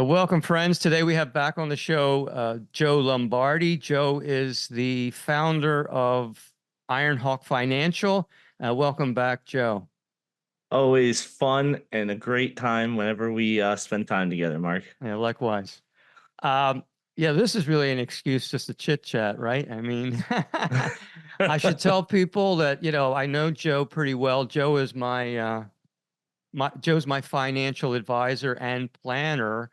Welcome, friends. Today we have back on the show Joe Lombardi. Joe is the founder of Ironhawk Financial. Welcome back, Joe. Always fun and a great time whenever we spend time together, Mark. Yeah, likewise. Um, yeah, this is really an excuse just to chit chat, right? I mean, I should tell people that, I know Joe pretty well. Joe is Joe's my financial advisor and planner.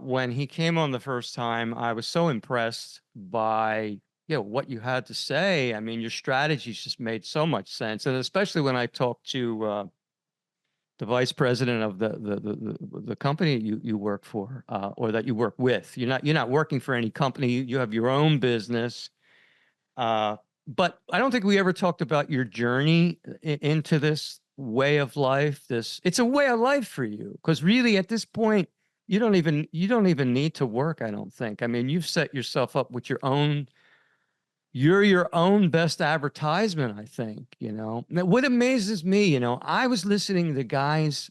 When he came on the first time, I was so impressed by what you had to say. I mean, your strategies just made so much sense, and especially when I talked to the vice president of the company you work for, or that you work with. You're not working for any company. You have your own business. Uh, but I don't think we ever talked about your journey into this way of life. It's a way of life for you, because really at this point you don't even need to work, I don't think. I mean, you've set yourself up with you're your own best advertisement, I think. Now, what amazes me, I was listening to guys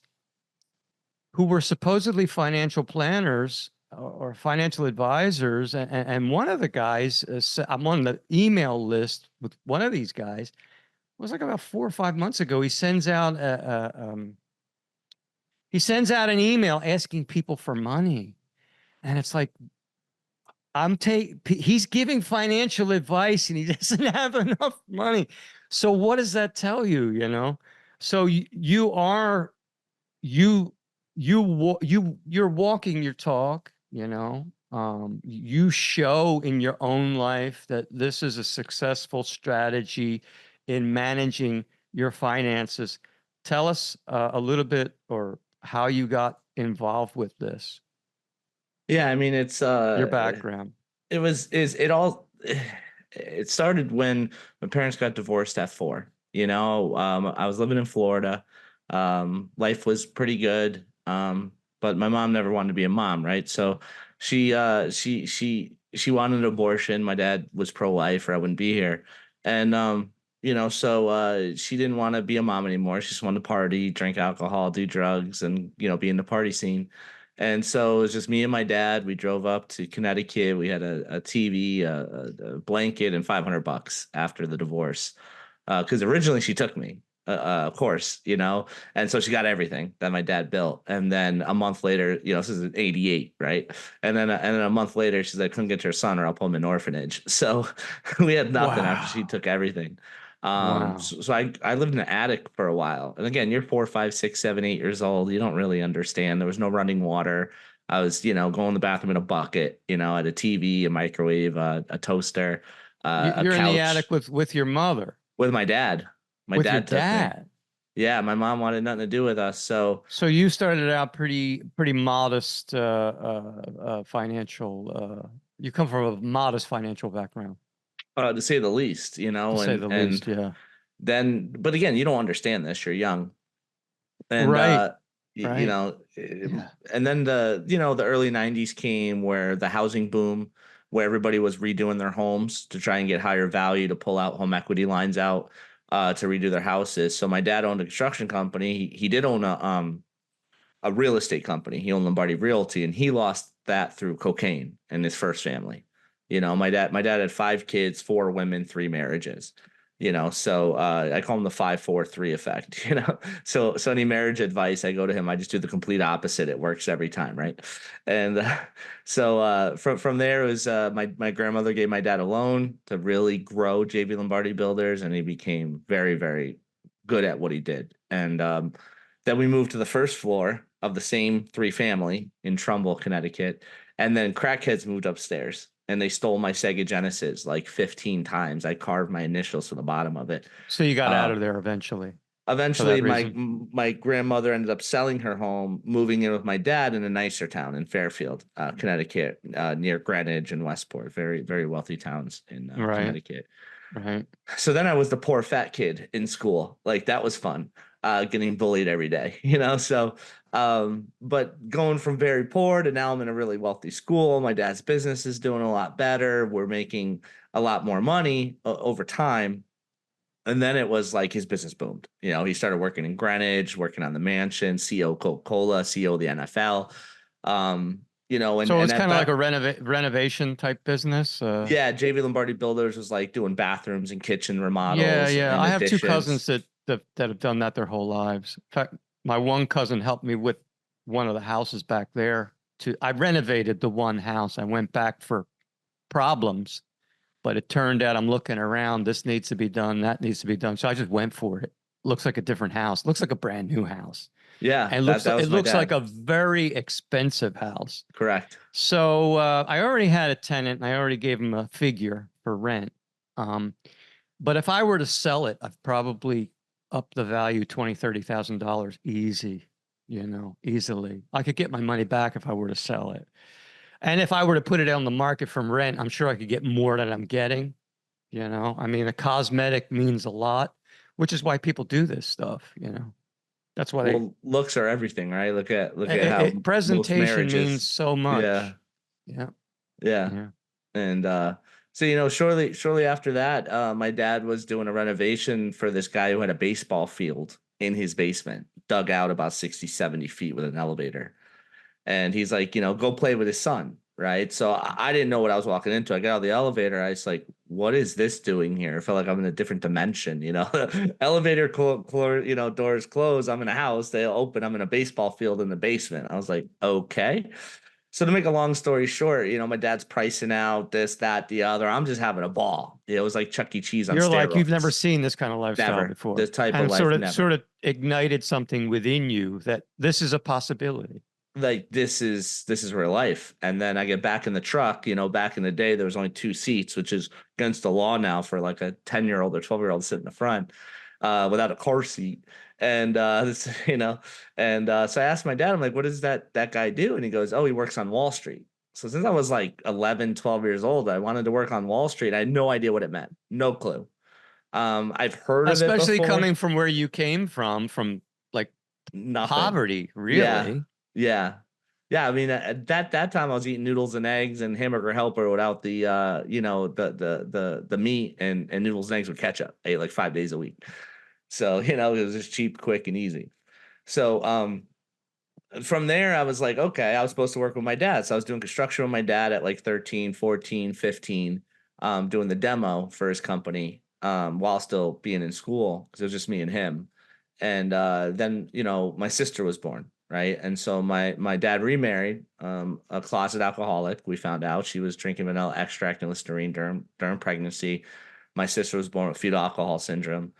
who were supposedly financial planners or financial advisors. And one of the guys, I'm on the email list with one of these guys. It was like about 4 or 5 months ago. He sends out an email asking people for money, and it's like he's giving financial advice and he doesn't have enough money. So what does that tell you? So you are you you're walking your talk. You show in your own life that this is a successful strategy in managing your finances. Tell us a little bit, or how you got involved with this, Yeah, I mean it's your background. it was is it all it started when my parents got divorced at 4. I was living in Florida. Life was pretty good. But my mom never wanted to be a mom, right? So she wanted an abortion. My dad was pro-life or I wouldn't be here. And she didn't want to be a mom anymore. She just wanted to party, drink alcohol, do drugs, and be in the party scene. And so it was just me and my dad. We drove up to Connecticut. We had a TV, a blanket, and $500 after the divorce. Because originally she took me, of course, and so she got everything that my dad built. And then a month later, this is in '88, right? And then a month later, she's like, "Couldn't get your son, or I'll put him in orphanage." So we had nothing after she Wow. took everything. Wow. So I lived in an attic for a while. And again, you're 4, 5, 6, 7, 8 years old. You don't really understand. There was no running water. I was, going to the bathroom in a bucket, I had a TV, a microwave, a toaster, a You're in the attic couch with your mother, with my dad. My with your dad took me. dad. Yeah, my mom wanted nothing to do with us. So, So you started out pretty modest financial. You come from a modest financial background, to say the least, to say and the and least. Yeah. but again, you don't understand this. You're young, and Right. Right. Yeah. and then the early '90s came where the housing boom, where everybody was redoing their homes to try and get higher value to pull out home equity lines out, to redo their houses. So my dad owned a construction company. He did own a real estate company. He owned Lombardi Realty, and he lost that through cocaine in his first family. My dad had 5 kids, 4 women, 3 marriages. So I call him the 5-4-3 effect. So any marriage advice, I go to him. I just do the complete opposite. It works every time, right? And from there, it was my grandmother gave my dad a loan to really grow JB Lombardi Builders, and he became very, very good at what he did. And then we moved to the first floor of the same 3 family in Trumbull, Connecticut. And then crackheads moved upstairs and they stole my Sega Genesis like 15 times. I carved my initials to the bottom of it. So you got out Uh, of there eventually for Eventually, that my reason. my grandmother ended up selling her home, moving in with my dad in a nicer town in Fairfield, Connecticut, near Greenwich and Westport. Very, very wealthy towns in Right. Connecticut. Right. So then I was the poor fat kid in school. Like that was fun, getting bullied every day, So, but going from very poor to now I'm in a really wealthy school. My dad's business is doing a lot better. We're making a lot more money over time. And then it was like his business boomed. He started working in Greenwich, working on the mansion, CEO Coca-Cola, CEO of the NFL. You know, So and it's at kind of like that, a renovation type business. yeah, JV Lombardi Builders was like doing bathrooms and kitchen Yeah, remodels yeah. and I have two cousins additions. that have done that their whole lives. In fact, my one cousin helped me with one of the houses back there. I renovated the one house. I went back for problems, but it turned out I'm looking around. This needs to be done. That needs to be done. So I just went for it. Looks like a different house. Looks like a brand new house, Yeah, and that it was my looks like dad. a very expensive house. Correct. So I already had a tenant, and I already gave him a figure for rent. Um, but if I were to sell it, I've probably up the value 20, $30,000 easy, easily. I could get my money back if I were to sell it. And if I were to put it on the market from rent, I'm sure I could get more than I'm getting. I mean, a cosmetic means a lot, which is why people do this stuff. That's why Well, looks are everything, right? Look at how most presentation means marriages. so Yeah, much. Yeah. yeah. Yeah. And so shortly after that, my dad was doing a renovation for this guy who had a baseball field in his basement, dug out about 60, 70 feet with an elevator. And he's like, go play with his son, right? So I didn't know what I was walking into. I got out of the elevator. I was like, what is this doing here? I felt like I'm in a different dimension. Elevator, doors close. I'm in a house. They open. I'm in a baseball field in the basement. I was like, okay. So to make a long story short, my dad's pricing out this, that, the other. I'm just having a ball. It was like Chuck E. Cheese on You're like, you've never steroids. seen this kind of lifestyle Never. before. This type of And life, sort never. of ignited something within you that this is a possibility. Like this is real life. And then I get back in the truck. Back in the day there was only two seats, which is against the law now for like a 10-year-old or 12-year-old to sit in the front without a car seat. And so I asked my dad, I'm like, what does that guy do? And he goes, oh, he works on Wall Street. So since I was like 11, 12 years old, I wanted to work on Wall Street. I had no idea what it meant. No clue. I've heard of it Especially before. coming from where you came from like Nothing. poverty, Yeah. really. Yeah. Yeah, I mean at that time I was eating noodles and eggs and hamburger helper without the the meat and noodles and eggs with ketchup. I ate like 5 days a week. So, it was just cheap, quick, and easy. So from there I was like, okay, I was supposed to work with my dad. So I was doing construction with my dad at like 13, 14, 15, doing the demo for his company while still being in school because it was just me and him. And then, my sister was born, right? And so my dad remarried, a closet alcoholic. We found out she was drinking vanilla extract and Listerine during pregnancy. My sister was born with fetal alcohol syndrome,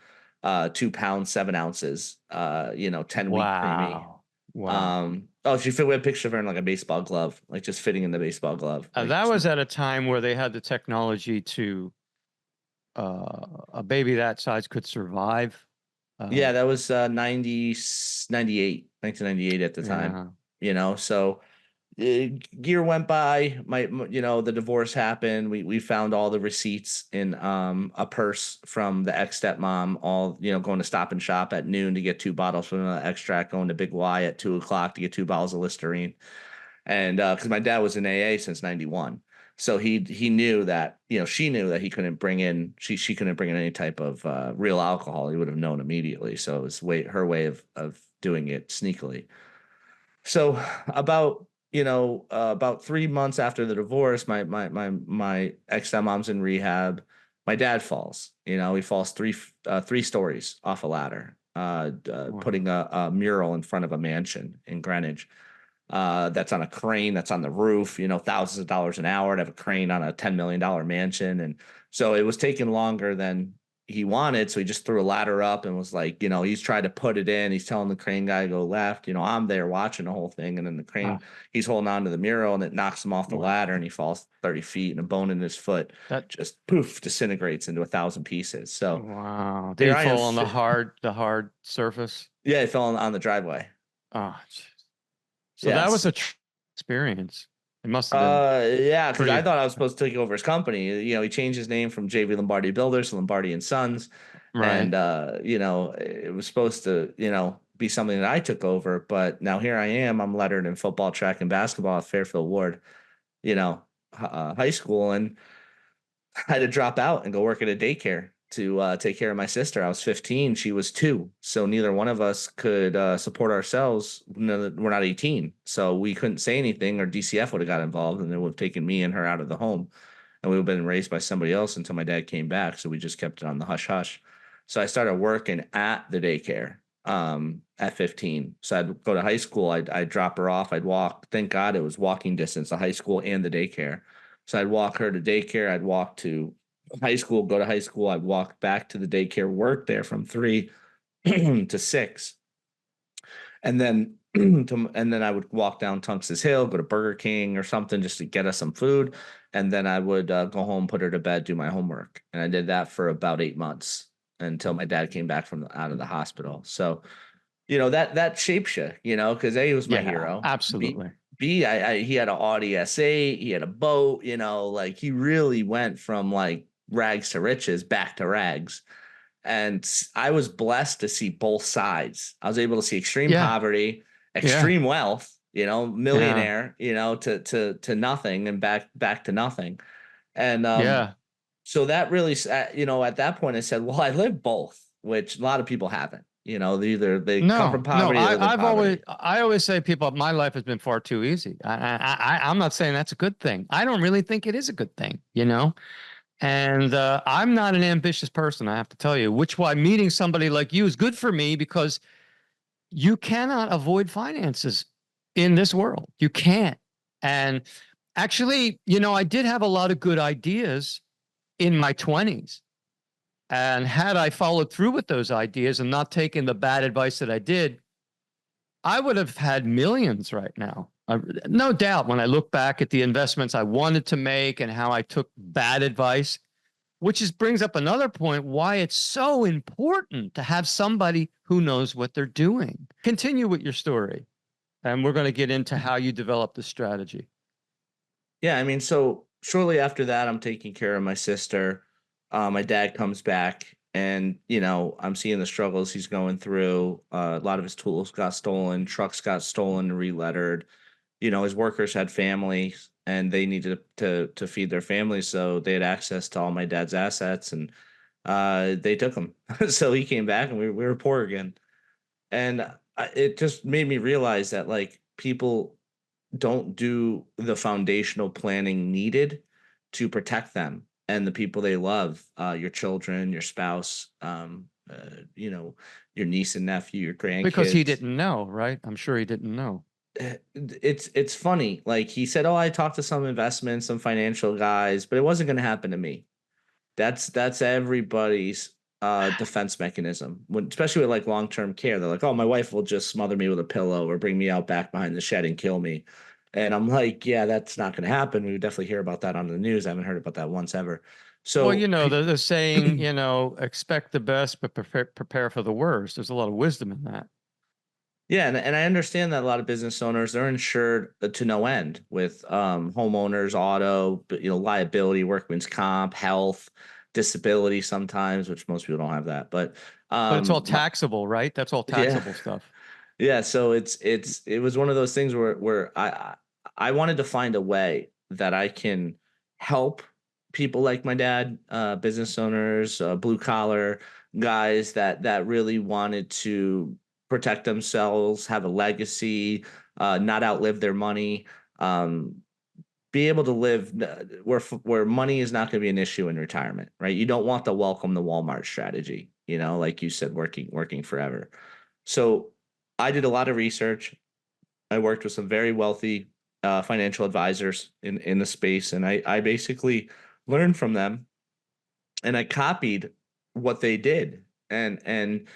2 pounds, 7 ounces, 10-week preemie. Wow. Wow. Oh, she fit with a picture of her in like a baseball glove, like just fitting in the baseball glove. Like, That was at a time where they had the technology to a baby that size could survive. Uh, yeah, that was 1998 at the time, yeah. so year went by. The divorce happened. We found all the receipts in a purse from the ex stepmom, all, going to Stop and Shop at noon to get 2 bottles from the extract, going to Big Y at 2 o'clock to get 2 bottles of Listerine. And because my dad was in AA since 91. So he knew that, she knew that he couldn't bring in, she couldn't bring in any type of real alcohol. He would have known immediately. So it was her way of doing it sneakily. So about 3 months after the divorce, my ex stepmom's in rehab. My dad falls. He falls three stories off a ladder, Wow. putting a mural in front of a mansion in Greenwich. That's on a crane, that's on the roof, thousands of dollars an hour to have a crane on a $10 million mansion. And so it was taking longer than he wanted. So he just threw a ladder up and was like, he's trying to put it in. He's telling the crane guy to go left. I'm there watching the whole thing. And then the crane, Ah, he's holding on to the mural and it knocks him off the ladder and wow. he falls 30 feet and a bone in his foot That just poof disintegrates into 1,000 pieces. So wow. Did here he I am. fall on the hard surface? Yeah, he fell on the driveway. Oh, jeez. So that was Yes. a experience. It must have been Yeah, because I pretty. thought I was supposed to take over his company. He changed his name from JV Lombardi Builders to Lombardi and Sons, Right. and it was supposed to, be something that I took over. But now here I am. I'm lettered in football, track, and basketball at Fairfield Ward, high school, and I had to drop out and go work at a daycare to take care of my sister. I was 15, she was 2. So neither one of us could support ourselves. We're not 18. So we couldn't say anything, or DCF would have got involved and they would have taken me and her out of the home. And we would have been raised by somebody else until my dad came back. So we just kept it on the hush hush. So I started working at the daycare at 15. So I'd go to high school, I'd drop her off, I'd walk. Thank God it was walking distance, the high school and the daycare. So I'd walk her to daycare, I'd walk to high school, go to high school, I'd walk back to the daycare, work there from 3 to 6. And then and then I would walk down Tunks's Hill, go to Burger King or something just to get us some food. And then I would go home, put her to bed, do my homework. And I did that for about 8 months until my dad came back from out of the hospital. So, that shapes you, because A, he was my Yeah, hero. B, absolutely. B, he had an Audi S8, he had a boat, like he really went from like rags to riches back to rags. And I was blessed to see both sides. I was able to see extreme Yeah, poverty, yeah, extreme wealth, yeah, millionaire, to nothing and back to nothing. And yeah. so that really, at that point I said, well, I live both, which a lot of people haven't. They come from No, no. poverty, they live in poverty. I always say, people, my life has been far too easy. I'm not saying that's a good thing. I don't really think it is a good thing, And I'm not an ambitious person, I have to tell you, which why meeting somebody like you is good for me, because you cannot avoid finances in this world. You can't. And actually, I did have a lot of good ideas in my 20s. And had I followed through with those ideas and not taken the bad advice that I did, I would have had millions right now. No doubt, when I look back at the investments I wanted to make and how I took bad advice, which brings up another point, why it's so important to have somebody who knows what they're doing. Continue with your story, and we're going to get into how you develop the strategy. Yeah, I mean, so shortly after that, I'm taking care of my sister. My dad comes back, and I'm seeing the struggles he's going through. A lot of his tools got stolen, trucks got stolen and relettered. His workers had families, and they needed to feed their families, so they had access to all my dad's assets, and they took them. So he came back, and we were poor again. And it just made me realize that like people don't do the foundational planning needed to protect them and the people they love, your children, your spouse, your niece and nephew, your Because he grandkids. didn't know, right? I'm sure he didn't know. It's funny. Like he said, oh, I talked to some investments, some financial guys, but it wasn't going to happen to me. That's everybody's defense mechanism. When especially with like long-term care, they're like, "Oh, my wife will just smother me with a pillow or bring me out back behind the shed and kill me." And I'm like, "Yeah, that's not going to happen." We would definitely hear about that on the news. I haven't heard about that once ever. Well, So, the saying, expect the best, but prepare for the worst. There's a lot of wisdom in that. yeah, and I understand that a lot of business owners, they're insured to no end with homeowners, auto, but liability, workman's comp, health, disability sometimes, which most people don't have that. But But it's all my, taxable, right? That's all yeah, taxable stuff. yeah, so it was one of those things where I wanted to find a way that I can help people like my dad, business owners, blue collar guys that really wanted to protect themselves, have a legacy, not outlive their money, um, be able to live where money is not going to be an issue in retirement, right? You don't want the welcome to Walmart strategy, like you said, working forever. So I did a lot of research. I worked with some very wealthy financial advisors in the space, and I basically learned from them, and I copied what they did, and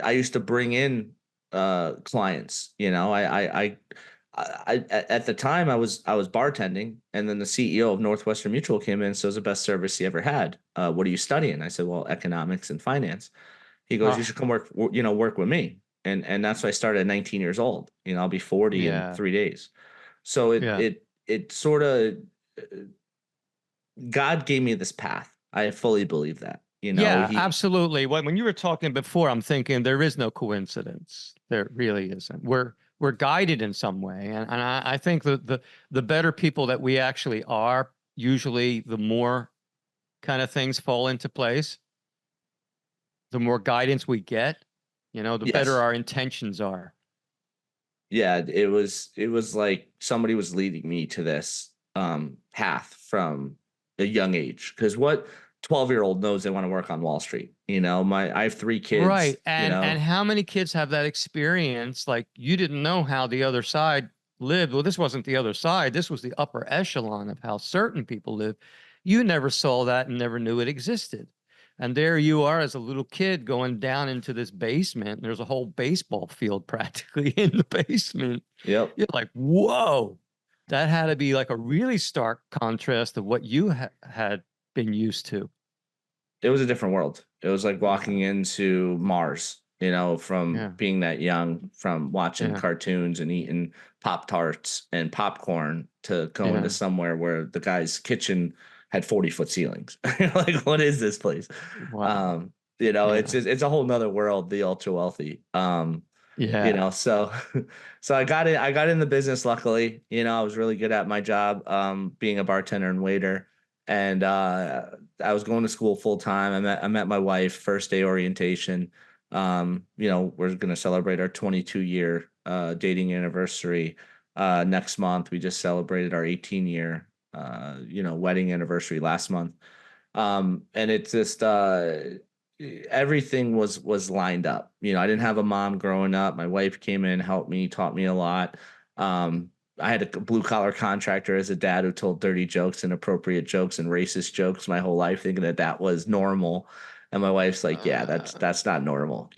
I used to bring in clients. At the time I was bartending, and then the CEO of Northwestern Mutual came in. So it was the best service he ever had. What are you studying? I said, well, economics and finance. He goes, you Oh, should come work with me. And that's why I started at 19 years old. I'll be 40 in yeah. 3 days. So Yeah. it sort of God gave me this path. I fully believe that. Yeah, He absolutely. When you were talking before, I'm thinking there is no coincidence. There really isn't. We're guided in some way. And I think the better people that we actually are, usually the more kind of things fall into place. the more guidance we get, the better Yes. our intentions are. Yeah, it was like somebody was leading me to this path from a young age. Because what 12-year-old knows they want to work on Wall Street? I have three kids, Right. And how many kids have that experience? Like you didn't know how the other side lived. Well, this wasn't the other side. This was the upper echelon of how certain people live. You never saw that and never knew it existed. And there you are as a little kid going down into this basement. There's a whole baseball field practically in the basement. Yep. You're like, whoa, that had to be like a really stark contrast of what you had been used to. It was a different world. It was like Yeah. walking into Mars, from Yeah. being that young, from watching Yeah. cartoons and eating Pop Tarts and popcorn to going to Yeah. somewhere where the guy's kitchen had 40-foot ceilings. Like, what is this place? Wow. It's Yeah. just, it's a whole nother world, the ultra wealthy. Yeah. So so I got in the business luckily. I was really good at my job, being a bartender and waiter. And I was going to school full time. I met my wife, first day orientation. We're gonna celebrate our 22-year dating anniversary next month. We just celebrated our 18-year wedding anniversary last month. And it's just everything was lined up. I didn't have a mom growing up. My wife came in, helped me, taught me a lot. Um, I had a blue collar contractor as a dad who told dirty jokes, inappropriate jokes, and racist jokes my whole life, thinking that that was normal. And my wife's like, "Yeah, Uh, that's not normal."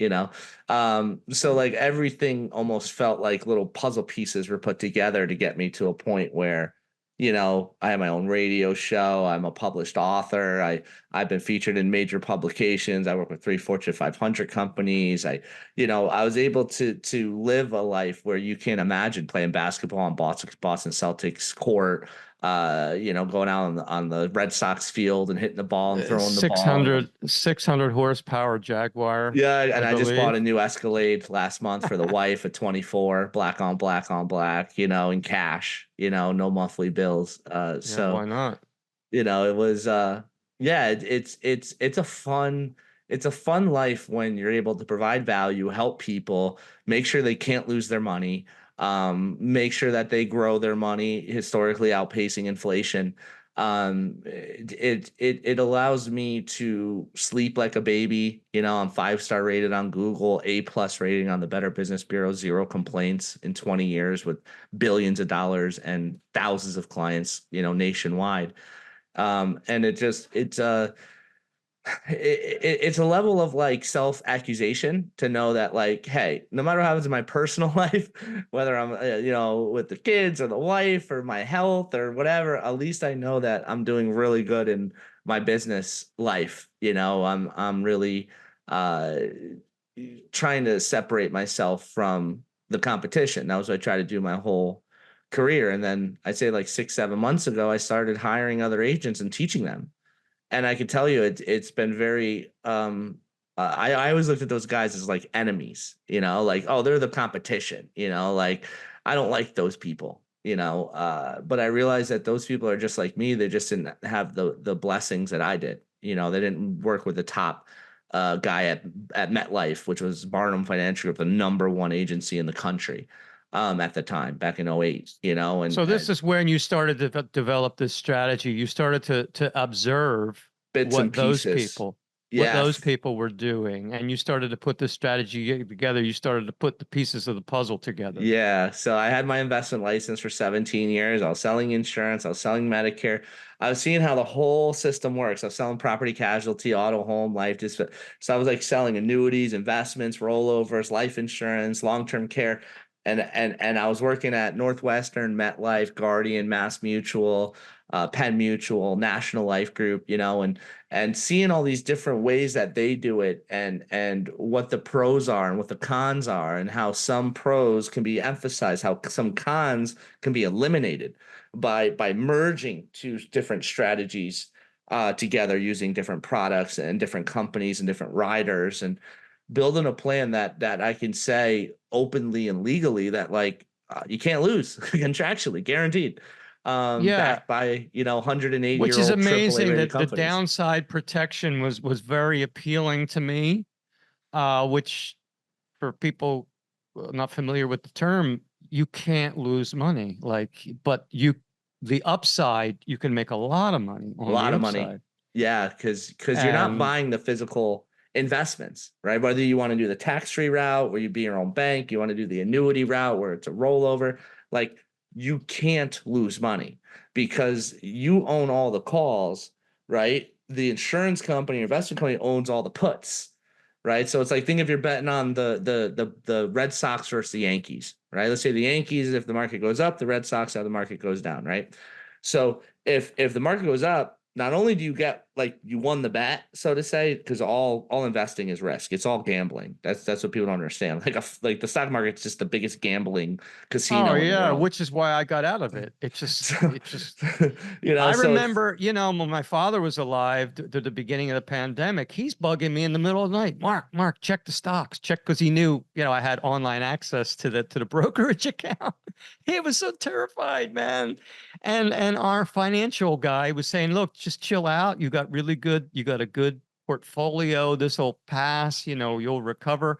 So like everything almost felt like little puzzle pieces were put together to get me to a point where, I have my own radio show. I'm a published author. I've been featured in major publications. I work with 3 Fortune 500 companies. I was able to live a life where you can't imagine playing basketball on Boston Celtics court. Going out on the Red Sox field and hitting the ball and throwing the ball. 600 horsepower Jaguar, Yeah, and I I just bought a believe. new Escalade last month for the wife at 24, black on black on black, in cash, no monthly bills. Yeah, why not? It was yeah, it's a fun life when you're able to provide value, help people, make sure they can't lose their money, make sure that they grow their money historically outpacing inflation. It allows me to sleep like a baby. I'm 5-star rated on Google, A+ rating on the Better Business Bureau, zero complaints in 20 years with billions of dollars and thousands of clients, nationwide. And it's a level of like self accusation to know that, like, hey, no matter what happens in my personal life, whether I'm with the kids or the wife or my health or whatever, at least I know that I'm doing really good in my business life. I'm really uh trying to separate myself from the competition. That was what I tried to do my whole career. And then I'd say like 6, 7 months ago, I started hiring other agents and teaching them. And I can tell you, it's been very. I always looked at those guys as like enemies, like, oh, they're the competition, like I don't like those people, but I realized that those people are just like me. They just didn't have the blessings that I did. They didn't work with the top guy at MetLife, which was Barnum Financial Group, the number one agency in the country at the time, back in '08. So this And is when you started to develop this strategy. You started to observe bits and what those pieces. people what Yeah. those people were doing, and you started to put this strategy together. You started to put the pieces of the puzzle together. Yeah. So I had my investment license for 17 years. I was selling insurance. I was selling Medicare. I was seeing how the whole system works. I was selling property casualty, auto, home, life. Just so I was like selling annuities, investments, rollovers, life insurance, long-term care. And I was working at Northwestern, MetLife, Guardian, Mass Mutual, Penn Mutual, National Life Group, and seeing all these different ways that they do it, and what the pros are and what the cons are, and how some pros can be emphasized, how some cons can be eliminated by merging two different strategies together using different products and different companies and different riders, and building a plan that I can say openly and legally that, like, you can't lose contractually guaranteed, Yeah, backed by 108 which year is old AAA amazing rated that the companies. downside protection was very appealing to me. which for people not familiar with the term, you can't lose money. Like, but the upside, you can make a lot of money A on the lot of money. upside. Yeah, because you're not And buying the physical investments, right? Whether you want to do the tax-free route where you be your own bank, you want to do the annuity route where it's a rollover, like you can't lose money because you own all the calls, right? The insurance company, investment company owns all the puts, right? So it's like think if you're betting on the Red Sox versus the Yankees, right? Let's say the Yankees, if the market goes up, the Red Sox, how the market goes down, right? So if the market goes up, not only do you get like you won the bet, so to say, because all investing is risk. It's all gambling. That's what people don't understand. Like the stock market's just the biggest gambling oh casino in the yeah, world. which is why I got out of it. So It just I so it's remember, when my father was alive to the beginning of the pandemic, he's bugging me in the middle of the night. Mark, check the stocks. Check because he knew, I had online access to the brokerage account. He was so terrified, man. And our financial guy was saying, look, just chill out. You got a good portfolio. This will pass, you'll recover.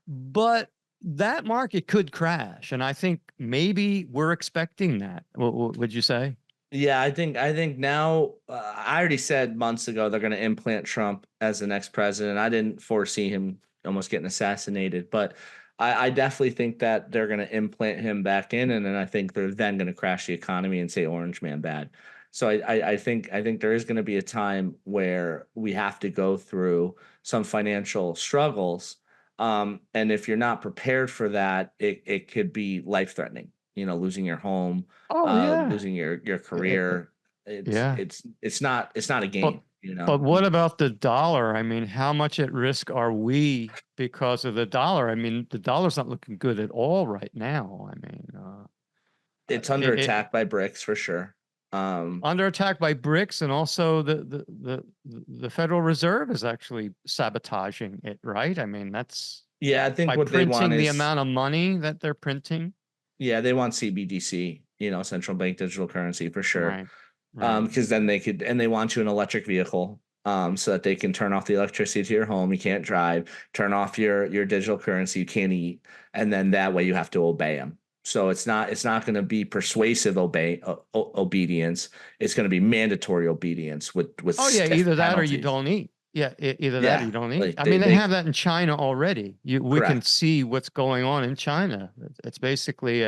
But that market could crash. And I think maybe we're expecting that. What would you say? Yeah, I think now I already said months ago they're going to implant Trump as the next president. I didn't foresee him almost getting assassinated, but I definitely think that they're going to implant him back in, and then I think they're then going to crash the economy and say Orange Man bad. So I think there is going to be a time where we have to go through some financial struggles, and if you're not prepared for that, it could be life threatening. Losing your home, Oh yeah. losing your Eh, eh, career. It's Yeah. it's it's not a But game, but what about the dollar? I mean, how much at risk are we because of the dollar? I mean, the dollar's not looking good at all right now. I mean, It's under attack by BRICS for sure. Um, under attack by BRICS, and also the Federal Reserve is actually sabotaging it, right? I mean, that's yeah, I think by what they want printing the is amount of money that they're printing. yeah, they want CBDC, central bank digital currency for sure. Right. Right. Because then they could and they want you an electric vehicle. So that they can turn off the electricity to your home. You can't drive. Turn off your digital currency. You can't eat, and then that way you have to obey them. So it's not going to be persuasive obedience. It's going to be mandatory obedience with Oh yeah, stiff either that or you penalties. don't eat. Yeah, either that or Yeah, you don't eat. like I they mean, they they have that in China already. We can correct. see what's going on in China. It's basically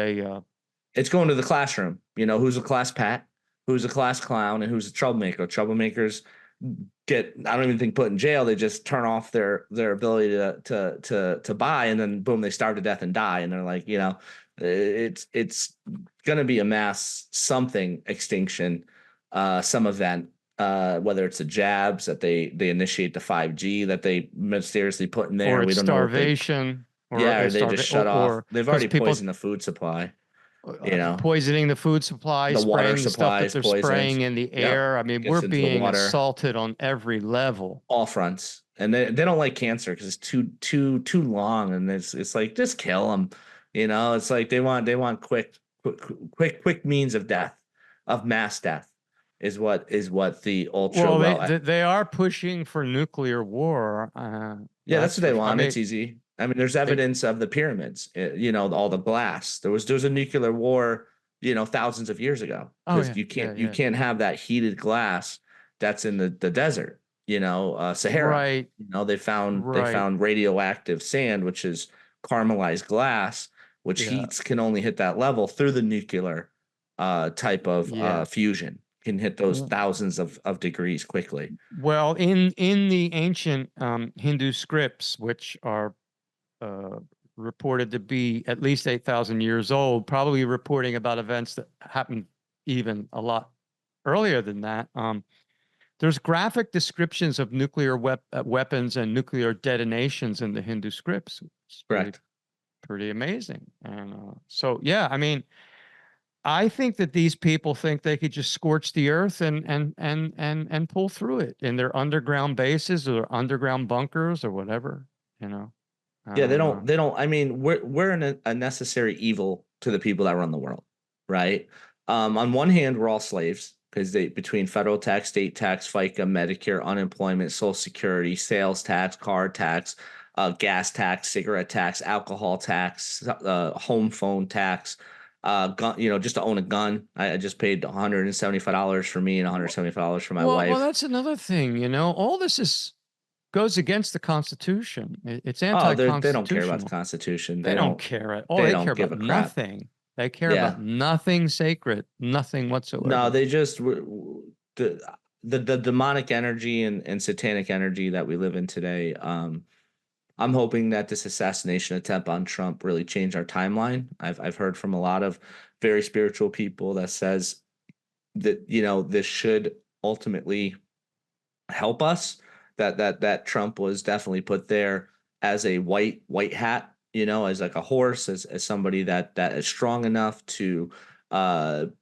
It's going to the classroom. Who's a class pat, who's a class clown, and who's a troublemaker. Troublemakers get I don't even think put in jail. They just turn off their ability to buy, and then boom, they starve to death and die. And they're like, it's gonna be a mass something extinction, some event. Whether it's the jabs that they initiate the 5G that they mysteriously put in or there, we it's don't know what they starvation yeah, or they just starve shut off. or They've because already people poisoned the food supply. You know, poisoning the food supply, the water spraying the stuff supply that is they're poisoned. spraying in the Yep. air. I mean, we're Gets into the being water, assaulted on every level. all fronts. And they don't like cancer because it's too long and it's like just kill them. It's like they want quick means of death, of mass death is what the ultra Well, well they are pushing for nuclear war. yeah, that's That's what for they sure. I want. mean, It's easy. I mean, there's they evidence of the pyramids, all the glass. There was a nuclear war, thousands of years ago oh because yeah, you yeah, can't you yeah. can't have that heated glass that's in the desert, Sahara. Right, They right. found radioactive sand, which is caramelized glass, which Yeah. heats can only hit that level through the nuclear type of Yeah. fusion. Can hit those W- thousands of degrees quickly. Well, in the ancient Hindu scripts, which are uh, reported to be at least 8,000 years old, probably reporting about events that happened even a lot earlier than that. There's graphic descriptions of nuclear weapons and nuclear detonations in the Hindu scripts. It's Correct. pretty amazing. And so, yeah, I mean, I think that these people think they could just scorch the earth and pull through it in their underground bases or underground bunkers or whatever, you know. I Yeah, they don't don't. know. They don't. I mean, we're a necessary evil to the people that run the world, right? On one hand, we're all slaves because they between federal tax, state tax, FICA, Medicare, unemployment, Social Security, sales tax, car tax, gas tax, cigarette tax, alcohol tax, home phone tax, gun, just to own a gun. I just paid $175 for me and $175 for my Well, wife. that's another thing, all this is goes against the Constitution. It's Oh, they don't care about the anti-constitutional. Constitution. They don't care at all. They They care don't give about a crap. nothing. They care about Yeah. nothing sacred, nothing No, whatsoever. they just the the demonic energy and satanic energy that we live in today. I'm hoping that this assassination attempt on Trump really changed our timeline. I've heard from a lot of very spiritual people that says that this should ultimately help us. That Trump was definitely put there as a white hat, as like a horse, as somebody that is strong enough to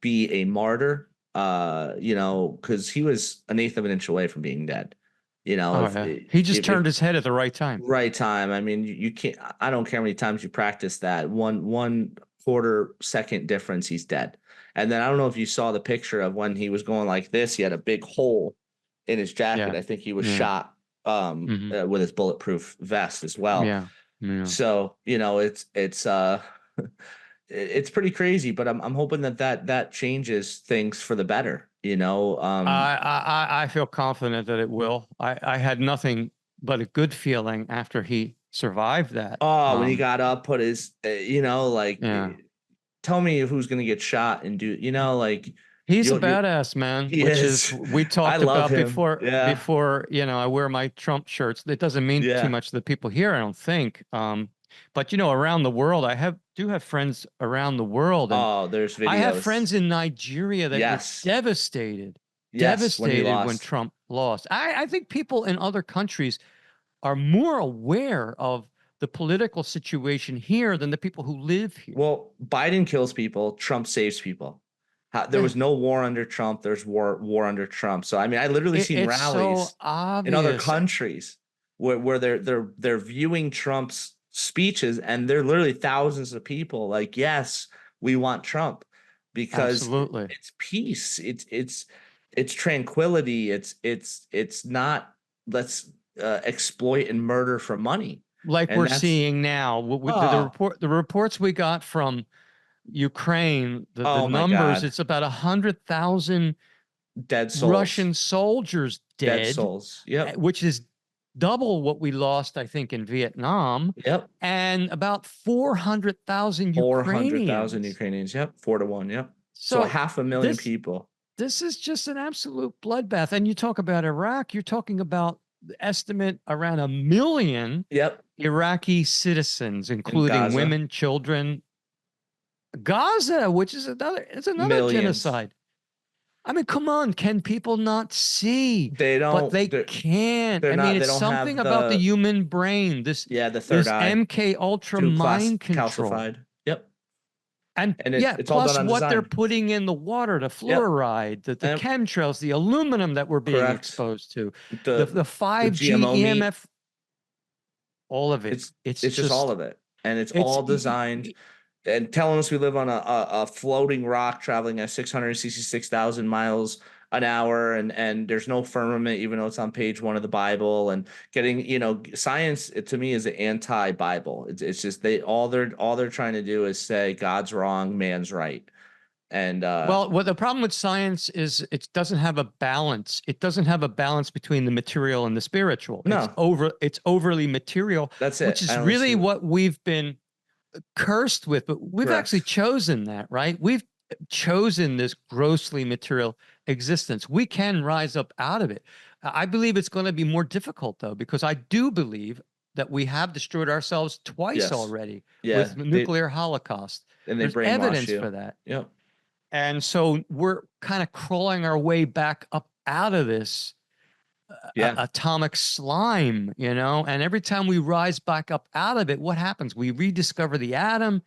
be a martyr. Because he was an eighth of an inch away from being dead. Oh If yeah. He just if turned his head at the right time. right time. I mean, you can't. I don't care how many times you practice that. One quarter second difference, he's dead. And then I don't know if you saw the picture of when he was going like this. He had a big hole in his jacket. Yeah. I think he was Yeah. shot Hmm. with his bulletproof vest as well. Yeah. Yeah. So it's it's pretty crazy. But I'm hoping that changes things for the better. I feel confident that it will. I had nothing but a good feeling after he survived that. Oh, when he got up, put his, like, Yeah. tell me who's going to get shot and do, like, He's a you badass, man, he which is is. we I talked love about him. before Yeah. I wear my Trump shirts. It doesn't mean too Yeah. much to the people here, I don't think. But around the world, do have friends around the world, and Oh, there's I have videos. friends in Nigeria that were Yes. devastated, Yes. When he devastated when lost. Trump lost. I think people in other countries are more aware of the political situation here than the people who live here. Well, Biden kills people. Trump saves people. There Yeah. was no war under Trump. There's war under Trump. So I mean, I literally seen It's so rallies in other obvious. countries where they're viewing Trump's speeches and they're literally thousands of people like, yes, we want Trump because Absolutely. it's peace. It's tranquility. It's not let's exploit and murder for money. Like And we're that's seeing now. oh The reports we got from Ukraine, the oh my numbers, God. it's about 100,000 Dead souls. Russian soldiers Dead dead, souls. Yep. which is double what we lost, I think, in Vietnam, Yep. and about 400,000 400,000 Ukrainians. Ukrainians. Yep. 4 to 1. Yep. So So half a million this people. this is just an absolute bloodbath. And you talk about Iraq, you're talking about the estimate around 1 million Yep. Iraqi citizens, In including Gaza. women, children. Gaza, which is another Millions. genocide. I mean, come on, can people not see? They But don't they can't. they're I mean, not they it's don't something have about the the human brain. This yeah, the third this eye. MK Ultra Too mind control. calcified. Yep. And And yeah, it's all done plus on what they're design. putting in the water, the Yep. fluoride, the And chemtrails, the aluminum that we're being correct. exposed to, the The 5G GMO meat. EMF, all of it. It's It's it's just all just of it. And it's it's all designed and telling us we live on a floating rock traveling at 666,000 miles an hour and there's no firmament even though it's on page 1 of the Bible and getting science to me is the anti-Bible. It's just all they're trying to do is say God's wrong, man's right. And well, what the problem with science is it doesn't have a balance. It doesn't have a balance between the material and the spiritual. no, It's overly material, that's which it. I is don't really see what we've been cursed with, but we've actually correct. chosen that, right? We've chosen this grossly material existence. We can rise up out of it. I believe it's going to be more difficult though, because I do believe that we have destroyed ourselves twice Yes. already Yeah, with nuclear holocaust. they There's brainwash evidence you. for that. Yep. And so we're kind of crawling our way back up out of this Yeah. atomic slime, and every time we rise back up out of it, what happens? We rediscover the atom,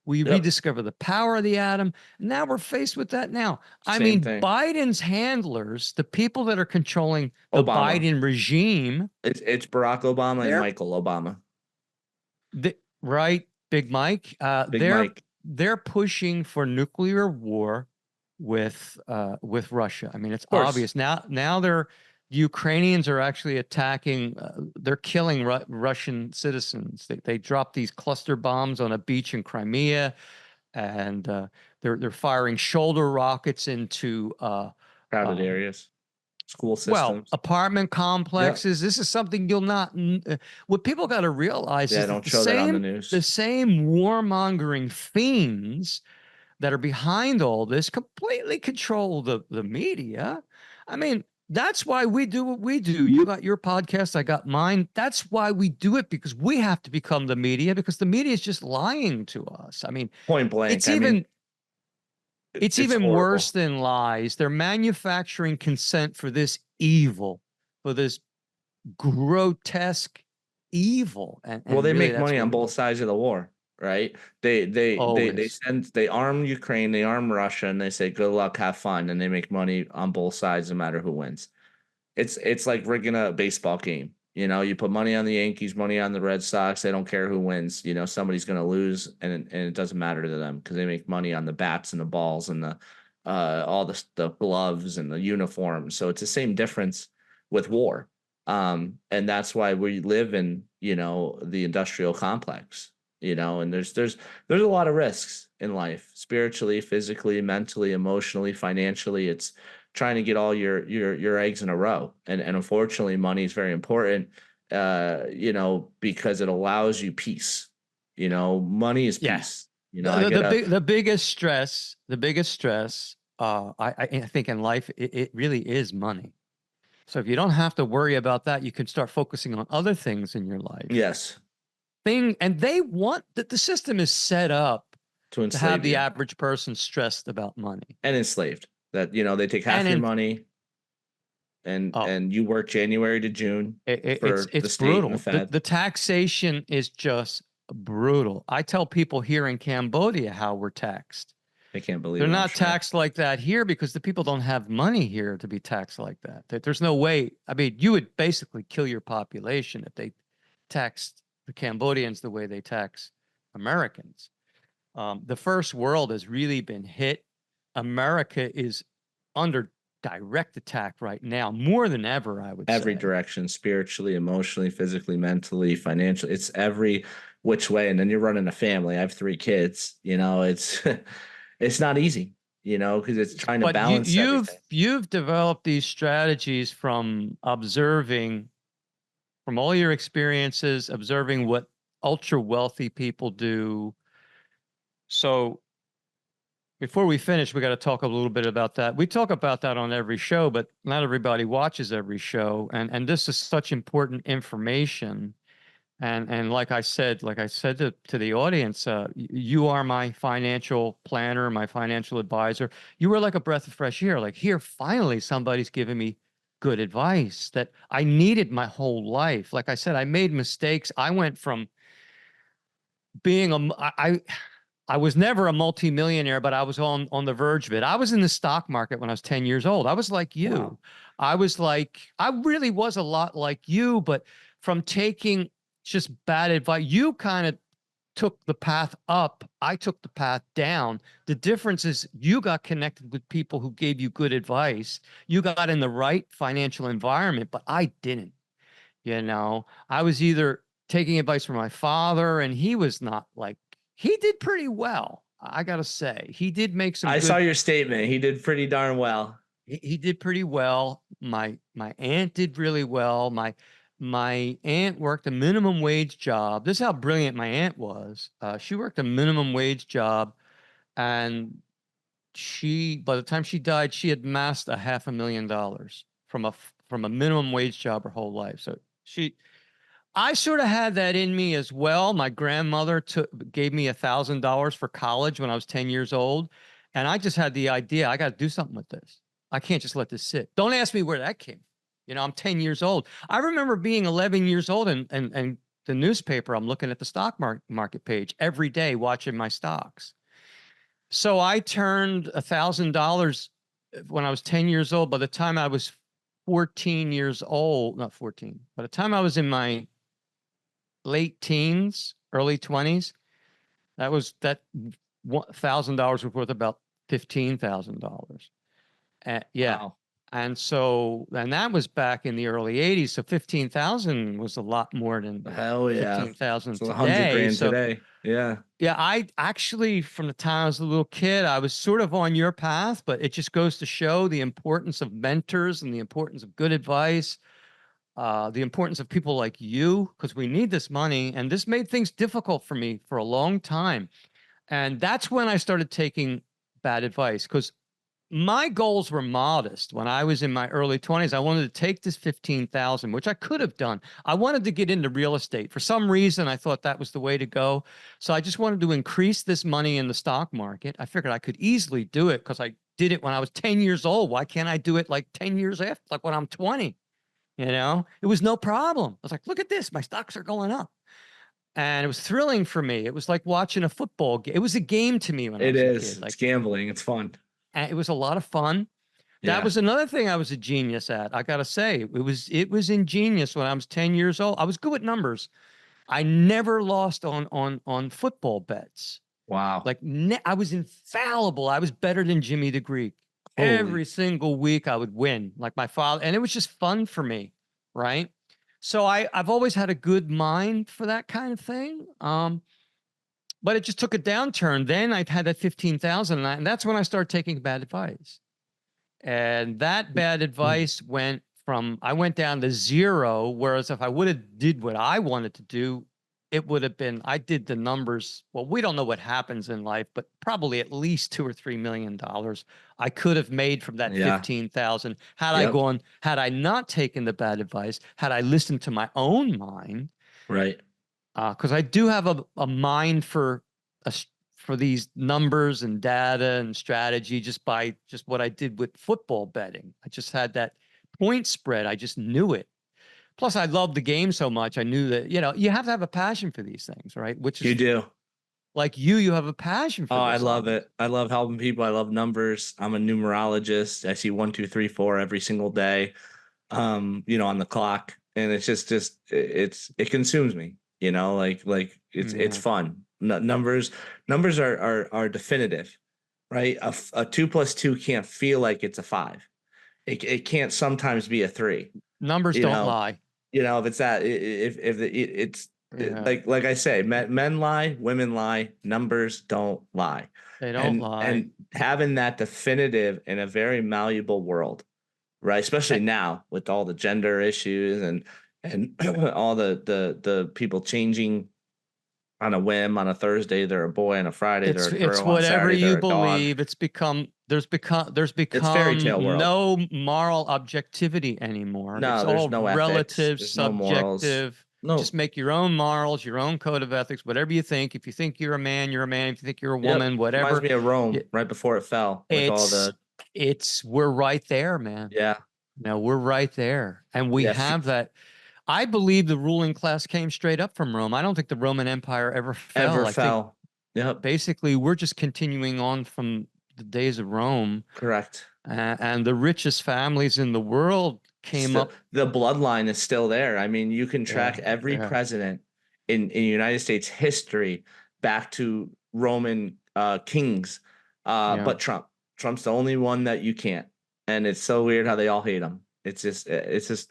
we Yep. rediscover the power of the atom. Now we're faced with that now. I Same mean, thing. Biden's handlers, the people that are controlling the Obama. Biden regime, It's Barack Obama and they're Michael Obama. right, Big Mike, Big Mike. they're pushing for nuclear war with Russia. I mean, it's Of course. obvious now. Now Ukrainians are actually attacking, they're killing Russian citizens. They drop these cluster bombs on a beach in Crimea, and they're firing shoulder rockets into Crowded um, areas, school well, systems. apartment Yep. complexes. This is something you'll not. What people got to realize Yeah, is that don't show that on the news. the same warmongering fiends that are behind all this completely control the media. I mean, that's why we do what we do. You got your podcast, I got mine. That's why we do it, because we have to become the media, because the media is just lying to us. I mean, Point blank. it's I mean, even it's it's even worse horrible. than lies. They're manufacturing consent for this evil, for this grotesque evil. Well, And they really make that's money what on we're both doing. sides of the war, right? Always. They arm Ukraine, they arm Russia, and they say good luck, have fun, and they make money on both sides no matter who wins. It's like rigging a baseball game. You know, you put money on the Yankees, money on the Red Sox. They don't care who wins. You know, somebody's going to lose, and it doesn't matter to them because they make money on the bats and the balls and the all the gloves and the uniforms. So it's the same difference with war. And that's why we live in, you know, the industrial complex. You know, and there's a lot of risks in life, spiritually, physically, mentally, emotionally, financially. It's trying to get all your eggs in a row. And unfortunately, money is very important, you know, because it allows you peace. You know, money is Yeah. peace. You know, I get a The biggest stress, I think in life, it really is money. So if you don't have to worry about that, you can start focusing on other things in your life. yes And they want that the system is set up to to have enslave the you average person stressed about money. and enslaved. That you know they take And half your in money oh, and you work January to June for it's the state and the brutal. Fed. The taxation is just brutal. I tell people here in Cambodia how we're taxed. They can't believe They're it. I'm not sure. taxed like that here because the people don't have money here to be taxed like that. There's no way. I mean, you would basically kill your population if they taxed the Cambodians the way they tax Americans. The first world has really been hit. America is under direct attack right now, more than ever, I would Every say. direction, spiritually, emotionally, physically, mentally, financially. It's every which way. And then you're running a family. I have 3 kids. You know, it's it's not easy. You know, because it's trying to But balance everything. you've developed these strategies from observing, from all your experiences, observing what ultra wealthy people do. So before we finish, we got to talk a little bit about that. We talk about that on every show, but not everybody watches every show. And this is such important information. And like I said to the audience, you are my financial planner, my financial advisor. You were like a breath of fresh air. Like, here, finally, somebody's giving me good advice that I needed my whole life. Like I said, I made mistakes. I went from being I was never a multimillionaire, but I was on the verge of it. I was in the stock market when I was 10 years old. I was like Wow. you. I really was a lot like you, but from taking just bad advice, you kind of took the path up. I took the path down. The difference is you got connected with people who gave you good advice. You got in the right financial environment, but I didn't. You know, I was either taking advice from my father, and he was not like, he did pretty well. I got to say, he did make some I saw good, your statement. He did pretty darn well. he did pretty well. My aunt did really well. My aunt worked a minimum wage job. This is how brilliant my aunt was. She worked a minimum wage job, and by the time she died, she had amassed a $500,000 from a minimum wage job her whole life. So I sort of had that in me as well. My grandmother gave me $1,000 for college when I was 10 years old. And I just had the idea, I got to do something with this. I can't just let this sit. Don't ask me where that came. You know, I'm 10 years old. I remember being 11 years old, and the newspaper, I'm looking at the stock market page every day, watching my stocks. So I turned $1,000 when I was 10 years old. By the time I was 14 years old, not 14, by the time I was in my late teens, early 20s, that $1,000 was worth about $15,000. Yeah. Wow. And that was back in the early 80s. So 15,000 was a lot more than Hell yeah. 15,000 It's 100 today. grand So today. Yeah. yeah, I actually, from the time I was a little kid, I was sort of on your path, but it just goes to show the importance of mentors and the importance of good advice, the importance of people like you, because we need this money. And this made things difficult for me for a long time. And that's when I started taking bad advice because my goals were modest. When I was in my early 20s, I wanted to take this 15,000, which I could have done. I wanted to get into real estate. For some reason, I thought that was the way to go. So I just wanted to increase this money in the stock market. I figured I could easily do it because I did it when I was 10 years old. Why can't I do it like 10 years after, like when I'm 20? You know, it was no problem. I was like, look at this, my stocks are going up. And it was thrilling for me. It was like watching a football game. It was a game to me when I It was a is. kid. It's Like, gambling. It's fun. and it was a lot of fun. That Yeah. was another thing I was a genius at. I gotta say, it was ingenious when I was 10 years old. I was good at numbers. I never lost on football bets. Wow. Like I was infallible. I was better than Jimmy the Greek. Holy. Every single week I would win, like my father, and it was just fun for me, right? So I've always had a good mind for that kind of thing. But it just took a downturn. Then I had that 15,000, and that's when I started taking bad advice. And that bad advice went from I went down to zero. Whereas if I would have did what I wanted to do, it would have been I did the numbers. Well, we don't know what happens in life, but probably at least $2 or $3 million I could have made from that Yeah. 15,000 had I Yep. gone, had I not taken the bad advice, had I listened to my own mind, Right. because I do have a mind for for these numbers and data and strategy just by just what I did with football betting. I just had that point spread. I just knew it. Plus, I loved the game so much. I knew that, you have to have a passion for these things, right? Which You is do. like you have a passion Oh, for I this, love obviously. it. I love helping people. I love numbers. I'm a numerologist. I see 1, 2, 3, 4 every single day. On the clock. And it's it consumes me, like it's Yeah. fun. Numbers are definitive, right? A 2 plus 2 can't feel like it's a 5. It can't sometimes be a 3. Numbers You don't know, lie. if it's that if it's Yeah. like I say, men lie, women lie, numbers don't lie. They don't And lie. having that definitive in a very malleable world, right? Especially Eh, now with all the gender issues and all the people changing on a whim. On a Thursday they're a boy, on a Friday they're a it's girl, on whatever Saturday you they're a dog. believe. There's It's fairy become tale world. no moral objectivity anymore. It's No, there's all no ethics. relative, There's no morals. subjective. Just No. make your own morals, your own code of ethics, whatever you think. If you think you're a man, you're a man. If you think you're a Yep. woman, Reminds whatever. me of Rome It- right before it fell with all It's the we're right there, man. yeah. No, we're right there. And we Yeah. have that. I believe the ruling class came straight up from Rome. I don't think the Roman Empire ever Ever fell. I think fell. Yep. basically we're just continuing on from the days of Rome, Correct. and the richest families in the world came Still, up. the bloodline is still there. I mean, you can Yeah, track every yeah, president in United States history back to Roman kings, yeah. but Trump's the only one that you can't. And it's so weird how they all hate him. It's just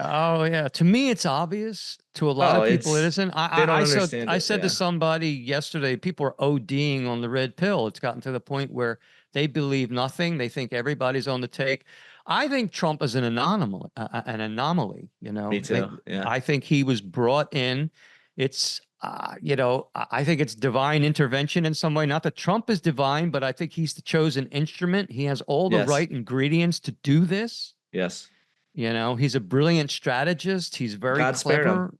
Oh yeah. To me, it's obvious. To a lot oh, of people, it it's isn't. they don't I said understand I it. said to Yeah. somebody yesterday, people are ODing on the red pill. It's gotten to the point where they believe nothing. They think everybody's on the take. I think Trump is an anomaly. An anomaly. Me too. Yeah. I think he was brought in. It's I think it's divine intervention in some way. Not that Trump is divine, but I think he's the chosen instrument. He has all the Yes. right ingredients to do this. Yes. He's a brilliant strategist. He's very God spared him. clever.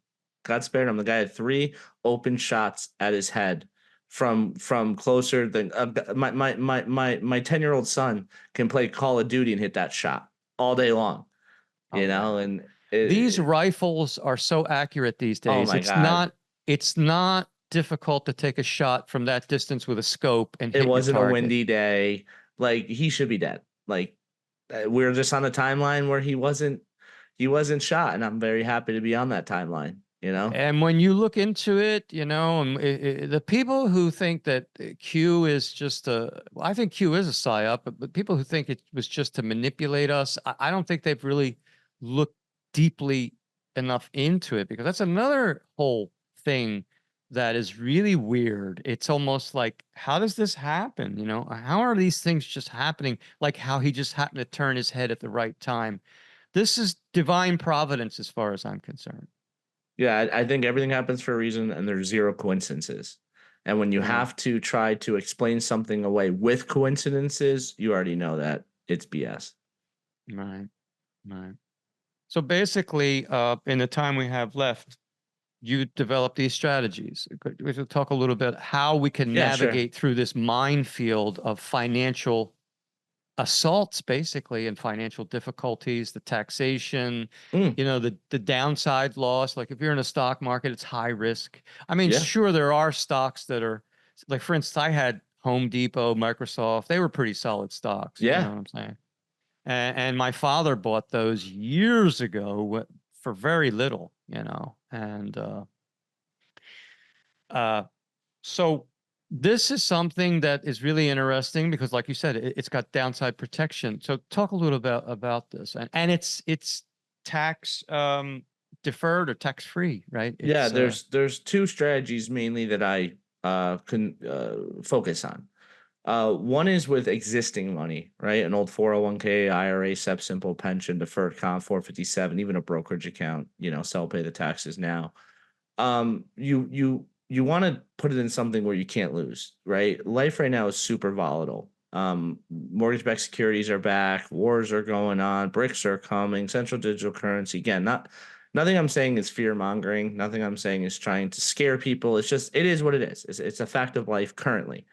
God spared him. The guy had 3 open shots at his head from closer than my 10-year-old son can play Call of Duty and hit that shot all day long, Oh yeah. and These it, rifles are so accurate these oh days. my God, It's not difficult to take a shot from that distance with a scope and it hit your wasn't a target. windy day. Like he should be dead. Like we are just on a timeline where he wasn't shot, and I'm very happy to be on that timeline. you know? And when you look into it, the people who think that Q is just well, I think Q is a psyop, but people who think it was just to manipulate us, I don't think they've really looked deeply enough into it, because that's another whole thing that is really weird. It's almost like, how does this happen? How are these things just happening? Like how he just happened to turn his head at the right time. This is divine providence as far as I'm concerned. Yeah, I think everything happens for a reason and there's zero coincidences. And when you Right. have to try to explain something away with coincidences, you already know that it's BS. Right. Right. So basically, in the time we have left, you develop these strategies. We should talk a little bit how we can Yeah, sure. navigate through this minefield of financial assaults, basically, and financial difficulties, the taxation, Mm, the downside loss. Like if you're in a stock market, it's high risk. I mean, yeah. sure, there are stocks that are like, for instance, I had Home Depot, Microsoft. They were pretty solid stocks. You know Yeah. what I'm saying? And my father bought those years ago for very little, and uh, so this is something that is really interesting because, like you said, it's got downside protection. So talk a little about this, and it's tax deferred or tax free, right? Yeah, It's there's two strategies mainly that I can focus on. One is with existing money, right? An old 401k, IRA, SEP simple pension, deferred comp, 457, even a brokerage account, sell pay the taxes now. You want to put it in something where you can't lose, right? Life right now is super volatile. Mortgage-backed securities are back, wars are going on, BRICS are coming, central digital currency. Again, nothing I'm saying is fear mongering. Nothing I'm saying is trying to scare people. It's just it is what it is. It's a fact of life currently.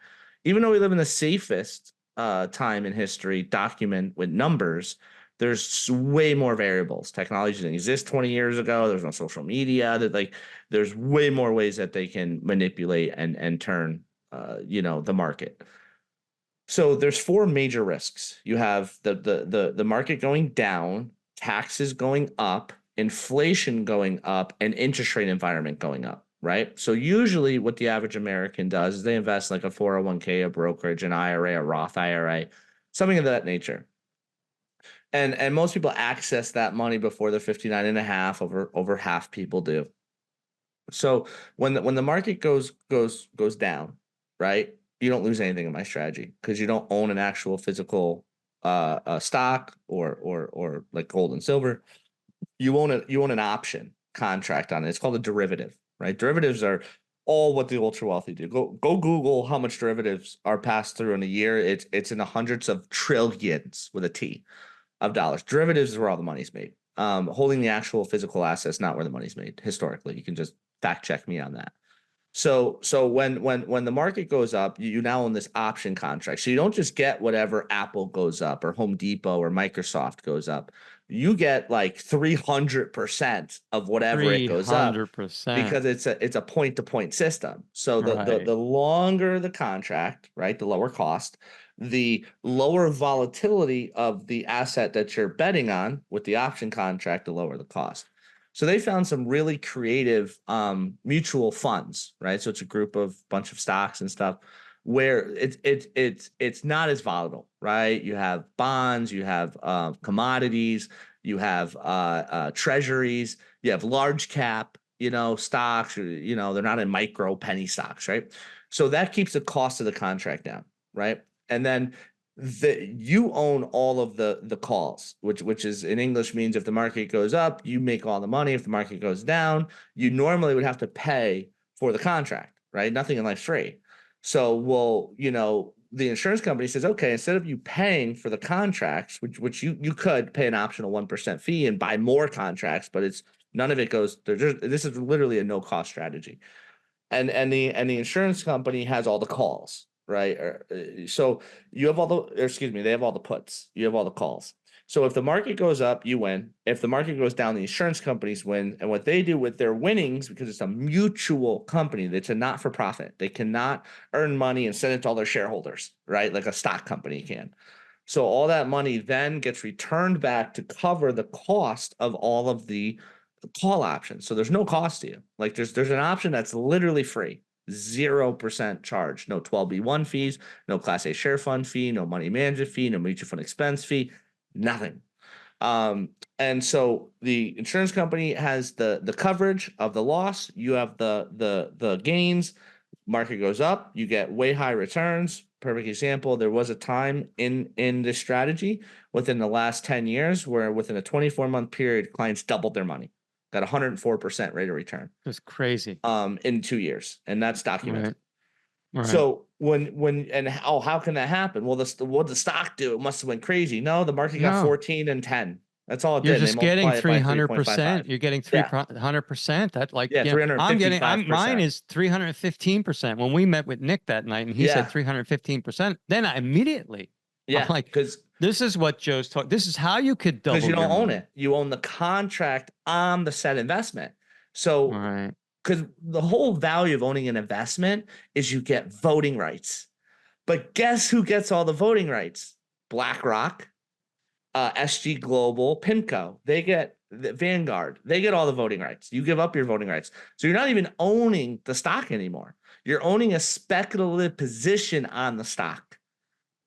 Even though we live in the safest time in history, document with numbers, there's way more variables. Technology didn't exist 20 years ago. There's no social media. There's way more ways that they can manipulate and turn the market. So there's four major risks. You have the market going down, taxes going up, inflation going up, and interest rate environment going up, right? So usually what the average American does is they invest like a 401k, a brokerage, an IRA, a Roth IRA, something of that nature. And most people access that money before they're 59 and a half, over half people do. So when the market goes down, right? You don't lose anything in my strategy because you don't own an actual physical stock or like gold and silver. You own an option contract on it. It's called a derivative, right? Derivatives are all what the ultra wealthy do. Go Google how much derivatives are passed through in a year. It's in the hundreds of trillions with a T of dollars. Derivatives is where all the money's made. Holding the actual physical assets, not where the money's made historically. You can just fact check me on that. So when the market goes up, you now own this option contract. So you don't just get whatever Apple goes up or Home Depot or Microsoft goes up. You get like 300% of whatever it goes up 300%. because it's a point to point system. So the Right. longer the contract, right, the lower cost, the lower volatility of the asset that you're betting on with the option contract, the lower the cost. So they found some really creative mutual funds, right? So it's a group of bunch of stocks and stuff where it's not as volatile, right? You have bonds, you have commodities, you have treasuries, you have large cap, stocks. They're not in micro penny stocks, right? So that keeps the cost of the contract down, right? And then you own all of the calls, which is in English means if the market goes up, you make all the money. If the market goes down, you normally would have to pay for the contract, right? Nothing in life's free. So, well, the insurance company says, okay, instead of you paying for the contracts, which you could pay an optional 1% fee and buy more contracts, but it's none of it goes. This is literally a no cost strategy, and the insurance company has all the calls, right? So you have all the, or excuse me, they have all the puts. You have all the calls. So if the market goes up, you win. If the market goes down, the insurance companies win. And what they do with their winnings, because it's a mutual company, it's a not for profit. They cannot earn money and send it to all their shareholders, right? Like a stock company can. So all that money then gets returned back to cover the cost of all of the call option. So there's no cost to you. Like there's an option that's literally free. 0% charge, no 12B1 fees, no Class A share fund fee, no money management fee, no mutual fund expense fee, nothing. And so the insurance company has the coverage of the loss. You have the gains. Market goes up, you get way high returns. Perfect example. There was a time in this strategy within the last 10 years where within a 24-month period, clients doubled their money, got 104% rate of return It's crazy. in 2 years, and that's documented. Right. Right. So how can that happen? Well, what did the stock do? It must have went crazy. No, the market got No, 14 and 10. That's all it you're did. And they just getting multiply it by 3.55. 300%. You're getting Yeah. 300%. That like, Yeah, mine 355%. is 315%. When we met with Nick that night and he said Yeah. 315%, then I'm Yeah. like, Because this is what Joe's talking. This is how you could double you your don't own money. it. You own the contract on the said investment. So Right. because the whole value of owning an investment is you get voting rights. But guess who gets all the voting rights? BlackRock, SG Global, PIMCO. They get the Vanguard. They get all the voting rights. You give up your voting rights. So you're not even owning the stock anymore. You're owning a speculative position on the stock,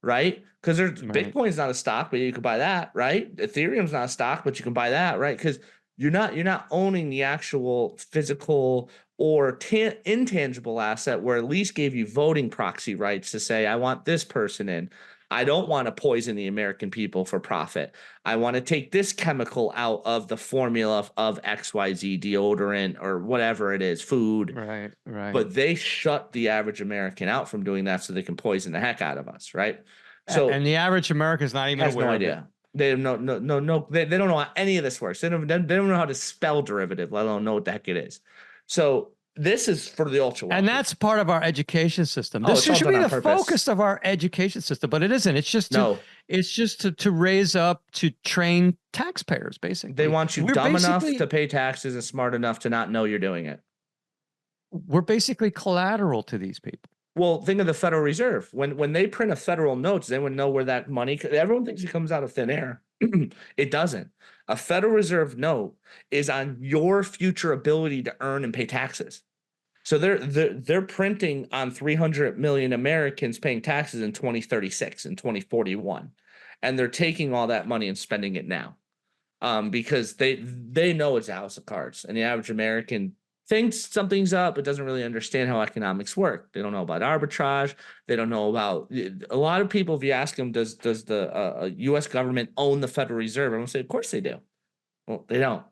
right? Because Right. Bitcoin's not a stock, but you can buy that, right? Ethereum's not a stock, but you can buy that, right? Because you're not owning the actual physical or intangible asset where at least gave you voting proxy rights to say, I want this person in. I don't want to poison the American people for profit. I want to take this chemical out of the formula of XYZ deodorant or whatever it is, food. Right. Right. But they shut the average American out from doing that so they can poison the heck out of us, right? So And the average American is not even has no aware of it. idea. They have no. They don't know how any of this works. They don't know how to spell derivative, let alone know what the heck it is. So this is for the ultra And wealthy. that's part of our education system. Oh, This it's all should done be on the purpose. focus of our education system, but it isn't. No, It's just to raise up to train taxpayers, they basically. want you dumb enough to pay taxes and smart enough to not know you're doing it. We're basically collateral to these people. Well, think of the Federal Reserve. When they print a federal note, does anyone know where that money? Everyone thinks it comes out of thin air. It doesn't. A Federal Reserve note is on your future ability to earn and pay taxes. So they're printing on 300 million Americans paying taxes in 2036 and 2041, and they're taking all that money and spending it now, because they know it's a house of cards, and the average American thinks something's up, but doesn't really understand how economics work. They don't know about arbitrage. They don't know about a lot of people. If you ask them, does the U.S. government own the Federal Reserve? I'm gonna say, of course they do. Well, they don't.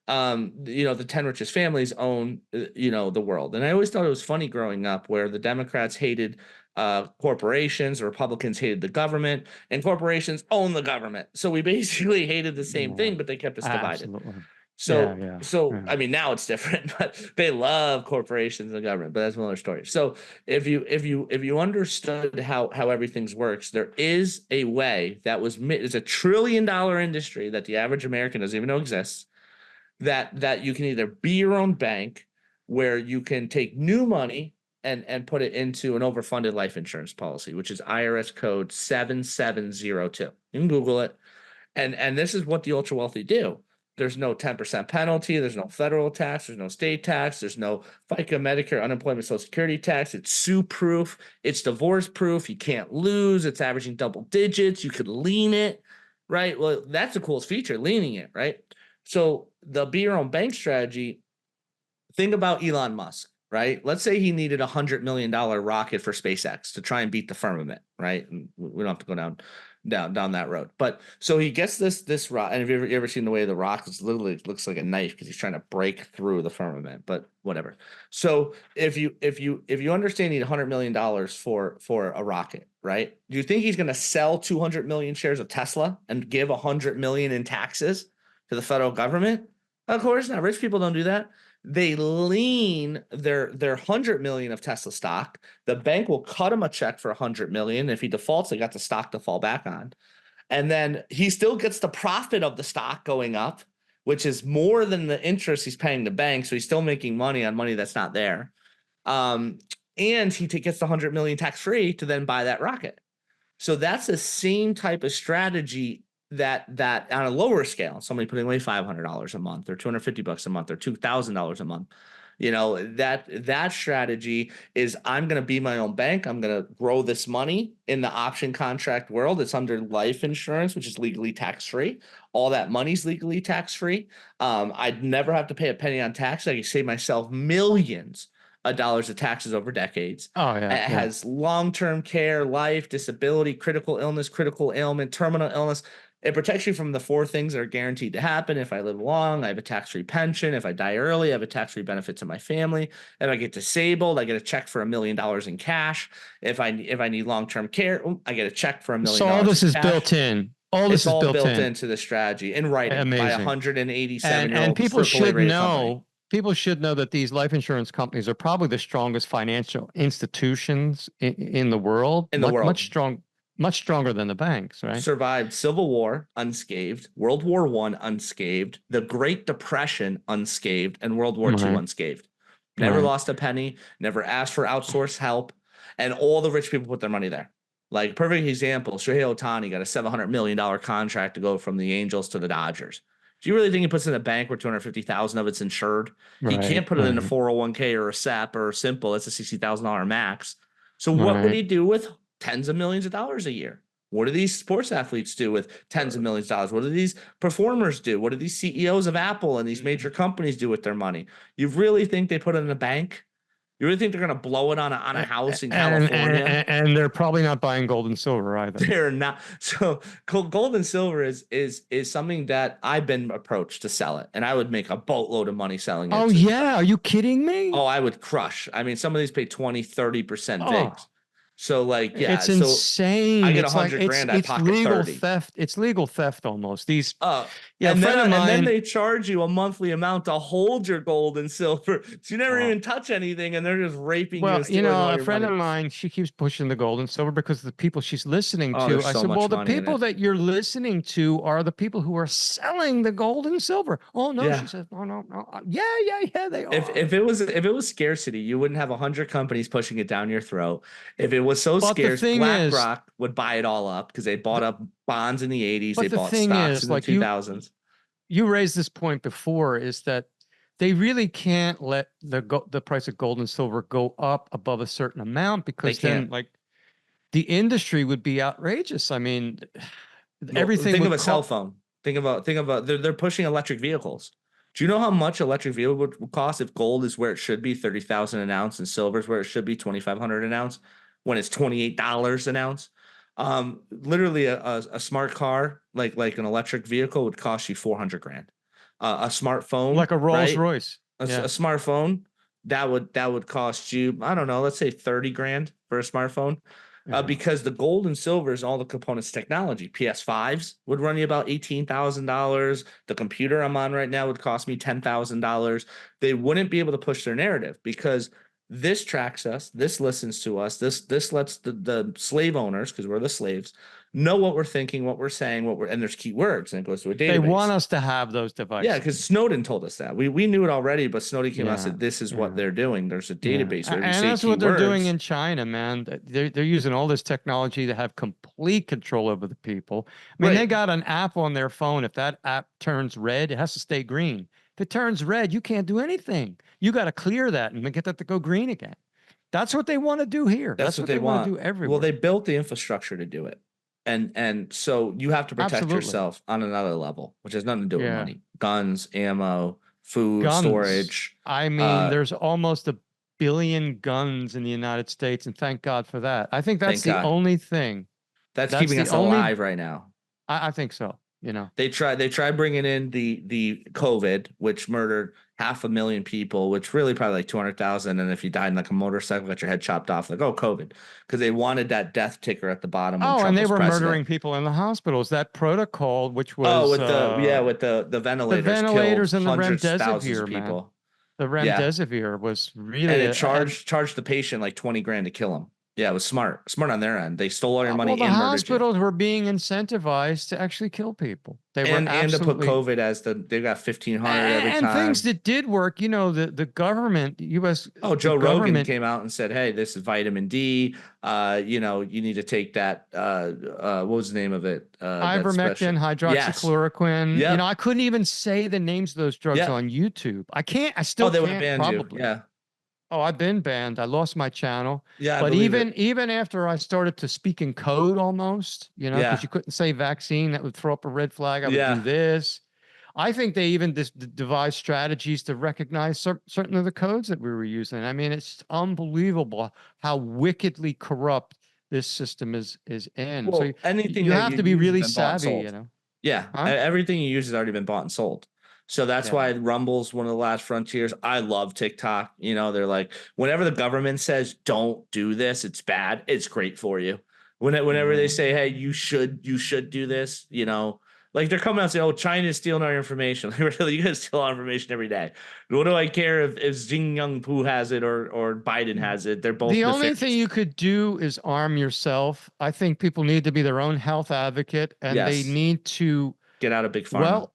The 10 richest families own, the world. And I always thought it was funny growing up where the Democrats hated corporations, Republicans hated the government, and corporations own the government. So we basically hated the same Yeah, thing, but they kept us divided. absolutely. Yeah, So, yeah, so yeah. I mean, now it's different, but they love corporations and government. But that's another story. So, if you understood how everything's works, there is a way that it's a $1 trillion industry that the average American doesn't even know exists. That you can either be your own bank, where you can take new money and put it into an overfunded life insurance policy, which is IRS code 7702. You can Google it. And this is what the ultra wealthy do. There's no 10% penalty. There's no federal tax. There's no state tax. There's no FICA, Medicare, unemployment, Social Security tax. It's sue proof. It's divorce proof. You can't lose. It's averaging double digits. You could lien it, right? Well, that's the coolest feature, leaning it, right? So the be your own bank strategy. Think about Elon Musk, right? Let's say he needed $100 million rocket for SpaceX to try and beat the firmament, right? And we don't have to go down that road. But so he gets this rock, and have you ever seen the way the rock is literally looks like a knife because he's trying to break through the firmament, but whatever. So if you understand you need $100 million for a rocket, right? Do you think he's going to sell 200 million shares of Tesla and give 100 million in taxes to the federal government? Of course not. Rich people don't do that. They lean their 100 million of Tesla stock. The bank will cut him a check for 100 million. If he defaults, they got the stock to fall back on. And then he still gets the profit of the stock going up, which is more than the interest he's paying the bank. So he's still making money on money that's not there. And he gets the 100 million tax free to then buy that rocket. So that's the same type of strategy that on a lower scale, somebody putting away $500 a month or $250 a month or $2,000 a month, that strategy is, I'm going to be my own bank. I'm going to grow this money in the option contract world. It's under life insurance, which is legally tax free. All that money's legally tax free. I'd never have to pay a penny on tax. I can save myself millions of dollars of taxes over decades. Oh It yeah, yeah. has long-term care, life, disability, critical illness, critical ailment, terminal illness. It protects you from the four things that are guaranteed to happen. If I live long, I have a tax-free pension. If I die early, I have a tax-free benefit to my family. If I get disabled, I get a check for $1 million in cash. If I need long-term care, I get a check for $1 million So all this in is cash. built in. All It's this is all built built in. into the strategy in writing by a Amazing. 187 year And old people AAA should rated company know, people should know that these life insurance companies are probably the strongest financial institutions in the world, in the world. much stronger than the banks, right? Survived Civil War unscathed, World War One unscathed, the Great Depression unscathed, and World War Two Right, unscathed. Never right. lost a penny, never asked for outsourced help, and all the rich people put their money there. Like, perfect example, Shohei Ohtani got a $700 million contract to go from the Angels to the Dodgers. Do you really think he puts in a bank where 250,000 of it's insured? He Right, can't put it in a right, 401k or a SEP or a simple. It's a $60,000 max. So what would right. he do with tens of millions of dollars a year? What do these sports athletes do with tens of millions of dollars? What do these performers do? What do these CEOs of Apple and these major companies do with their money? You really think they put it in a bank? You really think they're going to blow it on a house in California? And they're probably not buying gold and silver either. They're not. So gold and silver is something that I've been approached to sell it, and I would make a boatload of money selling it Oh to. yeah, are you kidding Oh, me? I would crush. I mean, some of these pay 20-30% Oh, VIGs. So like, yeah, it's so I insane. get a It's like hundred grand, I it's pocket legal 30. theft. It's legal theft almost. These, Uh, yeah, a friend of and then mine. they charge you a monthly amount to hold your gold and silver. So you never Oh, even touch anything, and they're just raping you well, and stealing all a your friend of money. mine, she keeps pushing the gold and silver because the people she's listening Oh, to. there's I so said, much well, the money in people it. that you're listening to are the people who are selling the gold and silver. Oh no, she Yeah. says, no, no, no. Yeah, yeah, yeah, they If are. if it was scarcity, you wouldn't have 100 companies pushing it down your throat. If it was so But the scarce, thing is, BlackRock would buy it all up because they bought the, up bonds in the 80s, they but the bought thing stocks is, in the like 2000s. you raised this point before, is that they really can't let the price of gold and silver go up above a certain amount They because then can't. like the industry would be outrageous. I mean, Well, everything think of would a cell cost. phone. Think about they're pushing electric vehicles. Do you know how much electric vehicle would cost if gold is where it should be, 30,000 an ounce, and silver is where it should be, 2,500 an ounce, when it's $28 an ounce? Literally a smart car, like an electric vehicle, would cost you 400 grand. A smartphone, Like a Rolls right? Royce. A Yeah. smartphone that would cost you, I don't know, let's say 30 grand for a smartphone, Yeah. because the gold and silver is all the components technology. PS5s would run you about $18,000. The computer I'm on right now would cost me $10,000. They wouldn't be able to push their narrative because this tracks us, this listens to us, this lets the slave owners, because we're the slaves, know what we're thinking, what we're saying, and there's keywords, and it goes to a They want database. us to have those Yeah, devices. because Snowden told us that. We knew it already, but Snowden came out and Yeah. said this is what Yeah. they're doing. There's a Yeah. database where if you And say that's what they're doing keywords, in China, man. They're using all this technology to have complete control over the people. I mean, they right? got an app on their phone. If that app turns red, it has to stay green. If it turns red, you can't do anything. You got to clear that and get that to go green again. That's what they want to do here. That's That's what what they they want to want. do Well, they everywhere. built the infrastructure to do it. And so you have to protect Absolutely. yourself on another level, which has nothing to do with Yeah. money. Guns, ammo, food, Guns. storage. I mean, Uh, there's almost 1 billion guns in the United States, and thank God for that. I think that's thank the God. only thing. That's That's keeping the us only. alive right now. I think so. They tried bringing in the COVID, which murdered 500,000 people, which really probably like 200,000. And if you died in like a motorcycle, got your head chopped off, like, oh, COVID, because they wanted that death ticker at the bottom when Oh, and Trump they was were president. murdering people in the hospitals. That protocol, which Oh, was with the the ventilators, killed ventilators and the hundreds, thousands of remdesivir, man. people. The Yeah, remdesivir was and really it and charged the patient like 20 grand to kill him. Yeah, it was smart on their end. They stole all your Well, money the and murdered you. hospitals were being incentivized to actually kill people. They were And to put absolutely, COVID as they got 1,500 every and things time. that did work, the government, Oh, the Joe Rogan government came out and said, "Hey, this is vitamin D. You need to take that. What was the name of it? That special. ivermectin, Yes. hydroxychloroquine. Yep. I couldn't even say the names of those drugs Yep. on YouTube. I Oh, still they would have can't banned you. probably. Yeah. Oh, I've been banned. I lost my channel. Yeah, I But believe it. even after I started to speak in code almost, because Yeah. you couldn't say vaccine, that would throw up a red flag. I would do Yeah. this. I think they even devised strategies to recognize certain of the codes that we were using. I mean, it's unbelievable how wickedly corrupt this system is in. So Well, anything you that have you to be use has really been bought and savvy, sold. Yeah, huh? everything you use has already been bought and sold. So that's Yeah. why Rumble's one of the last frontiers. I love TikTok. They're like, whenever the government says don't do this, it's bad. It's great for you. Whenever they Yeah. say, hey, you should do this, like they're coming out and saying, oh, China's stealing our information. Like, really, you guys steal our information every day. What do I care if Xing Young Pu has it or Biden has it? They're both The only thing nefarious. you could do is arm yourself. I think people need to be their own health advocate and they Yes, need to, get out of big pharma. well,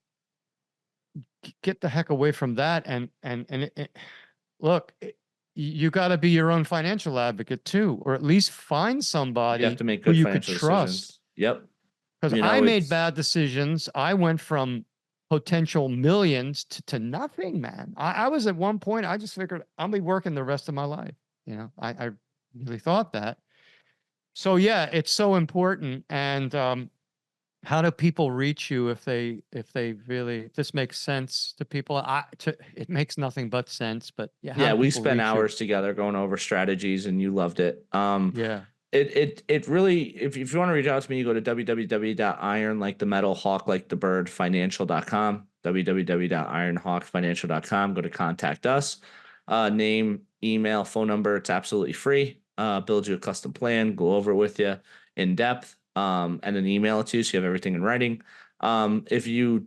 get the heck away from that. Look, you got to be your own financial advocate too, or at least find You have somebody to make who good you could financial trust. decisions. Yep. Because I made It's bad decisions. I went from potential millions to nothing, man. I was at one point, I just figured I'll be working the rest of my life. I really thought that. So yeah, it's so important. And how do people reach you if they really if this makes sense to people? It makes nothing but sense. But yeah, how yeah, do we people spent reach you? hours together going over strategies and you loved it. Yeah. It really if you want to reach out to me, you go to www.iron like the metal, hawk like the bird, financial.com, www.ironhawkfinancial.com. Go to contact us. Name, email, phone number, it's absolutely free. Build you a custom plan, go over it with you in depth, and then email it to you so you have everything in writing. If you're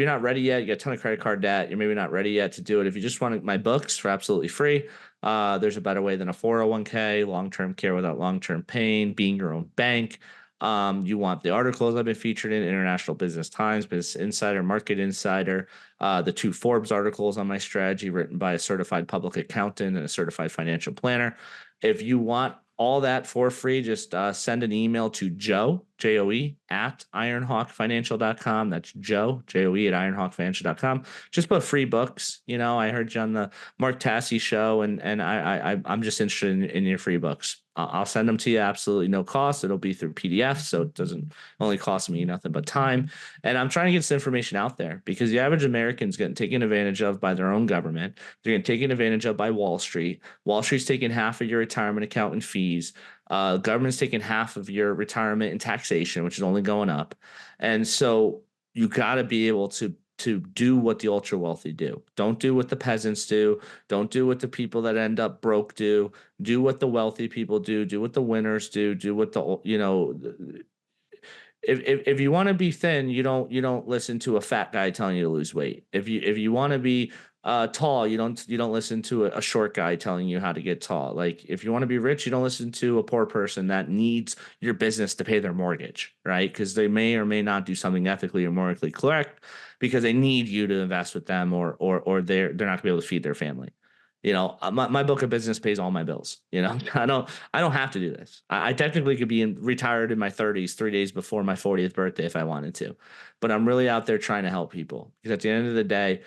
not ready yet, you got a ton of credit card debt, you're maybe not ready yet to do it. If you just want my books for absolutely free, there's a better way than a 401k, long-term care without long-term pain, being your own bank. You want the articles I've been featured in International Business Times, Business Insider, Market Insider, the two Forbes articles on my strategy written by a certified public accountant and a certified financial planner. If you want all that for free, just send an email to Joe, Joe, at ironhawkfinancial.com. That's Joe, Joe, at ironhawkfinancial.com. Just put free books. I heard you on the Mark Tassi show, and I'm just interested in your free books. I'll send them to you absolutely no cost. It'll be through PDF, so it doesn't only cost me nothing but time. And I'm trying to get this information out there because the average American's getting taken advantage of by their own government. They're getting taken advantage of by Wall Street. Wall Street's taking half of your retirement account and fees. Government's taking half of your retirement and taxation, which is only going up. And so you got to be able to do what the ultra wealthy do. Don't do what the peasants do. Don't do what the people that end up broke do. Do what the wealthy people do. Do what the winners do. Do what if you want to be thin, you don't listen to a fat guy telling you to lose weight. If you want to be tall, you don't listen to a short guy telling you how to get tall. Like if you want to be rich, you don't listen to a poor person that needs your business to pay their mortgage, right? Because they may or may not do something ethically or morally correct because they need you to invest with them or they're not gonna be able to feed their family. My book of business pays all my bills. I don't have to do this. I technically could be retired in my 30s, 3 days before my 40th birthday if I wanted to, but I'm really out there trying to help people because at the end of the day,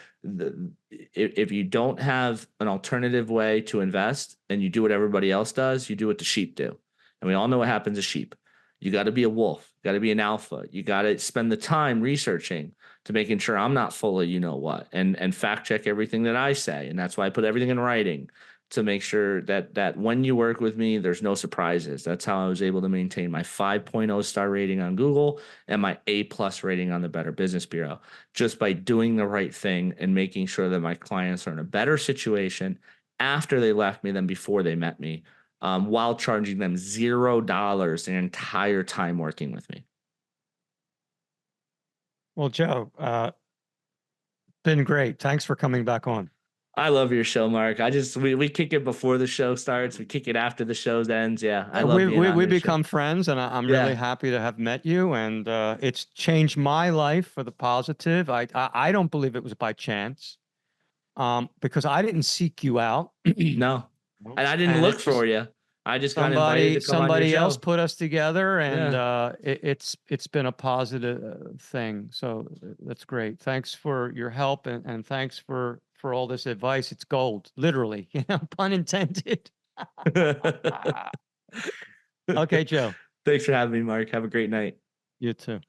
if you don't have an alternative way to invest and you do what everybody else does, you do what the sheep do, and we all know what happens to sheep. You got to be a wolf. You got to be an alpha. You got to spend the time researching to making sure I'm not full of what and fact check everything that I say. And that's why I put everything in writing to make sure that when you work with me, there's no surprises. That's how I was able to maintain my 5.0 star rating on Google and my A plus rating on the Better Business Bureau, just by doing the right thing and making sure that my clients are in a better situation after they left me than before they met me, while charging them $0 their entire time working with me. Well, Joe, been great. Thanks for coming back on. I love your show, Mark. We kick it before the show starts. We kick it after the show ends. Yeah, I love being on We your show. become friends, and I'm really Yeah. happy to have met you. And it's changed my life for the positive. I don't believe it was by chance, because I didn't seek you out, No. And I didn't and look it just for you. I just got invited to come on your somebody else show. put us together, and Yeah. it's been a positive thing. So that's great. Thanks for your help, and thanks for all this advice. It's gold, literally, pun intended. Okay, Joe. Thanks for having me, Mark. Have a great night. You too.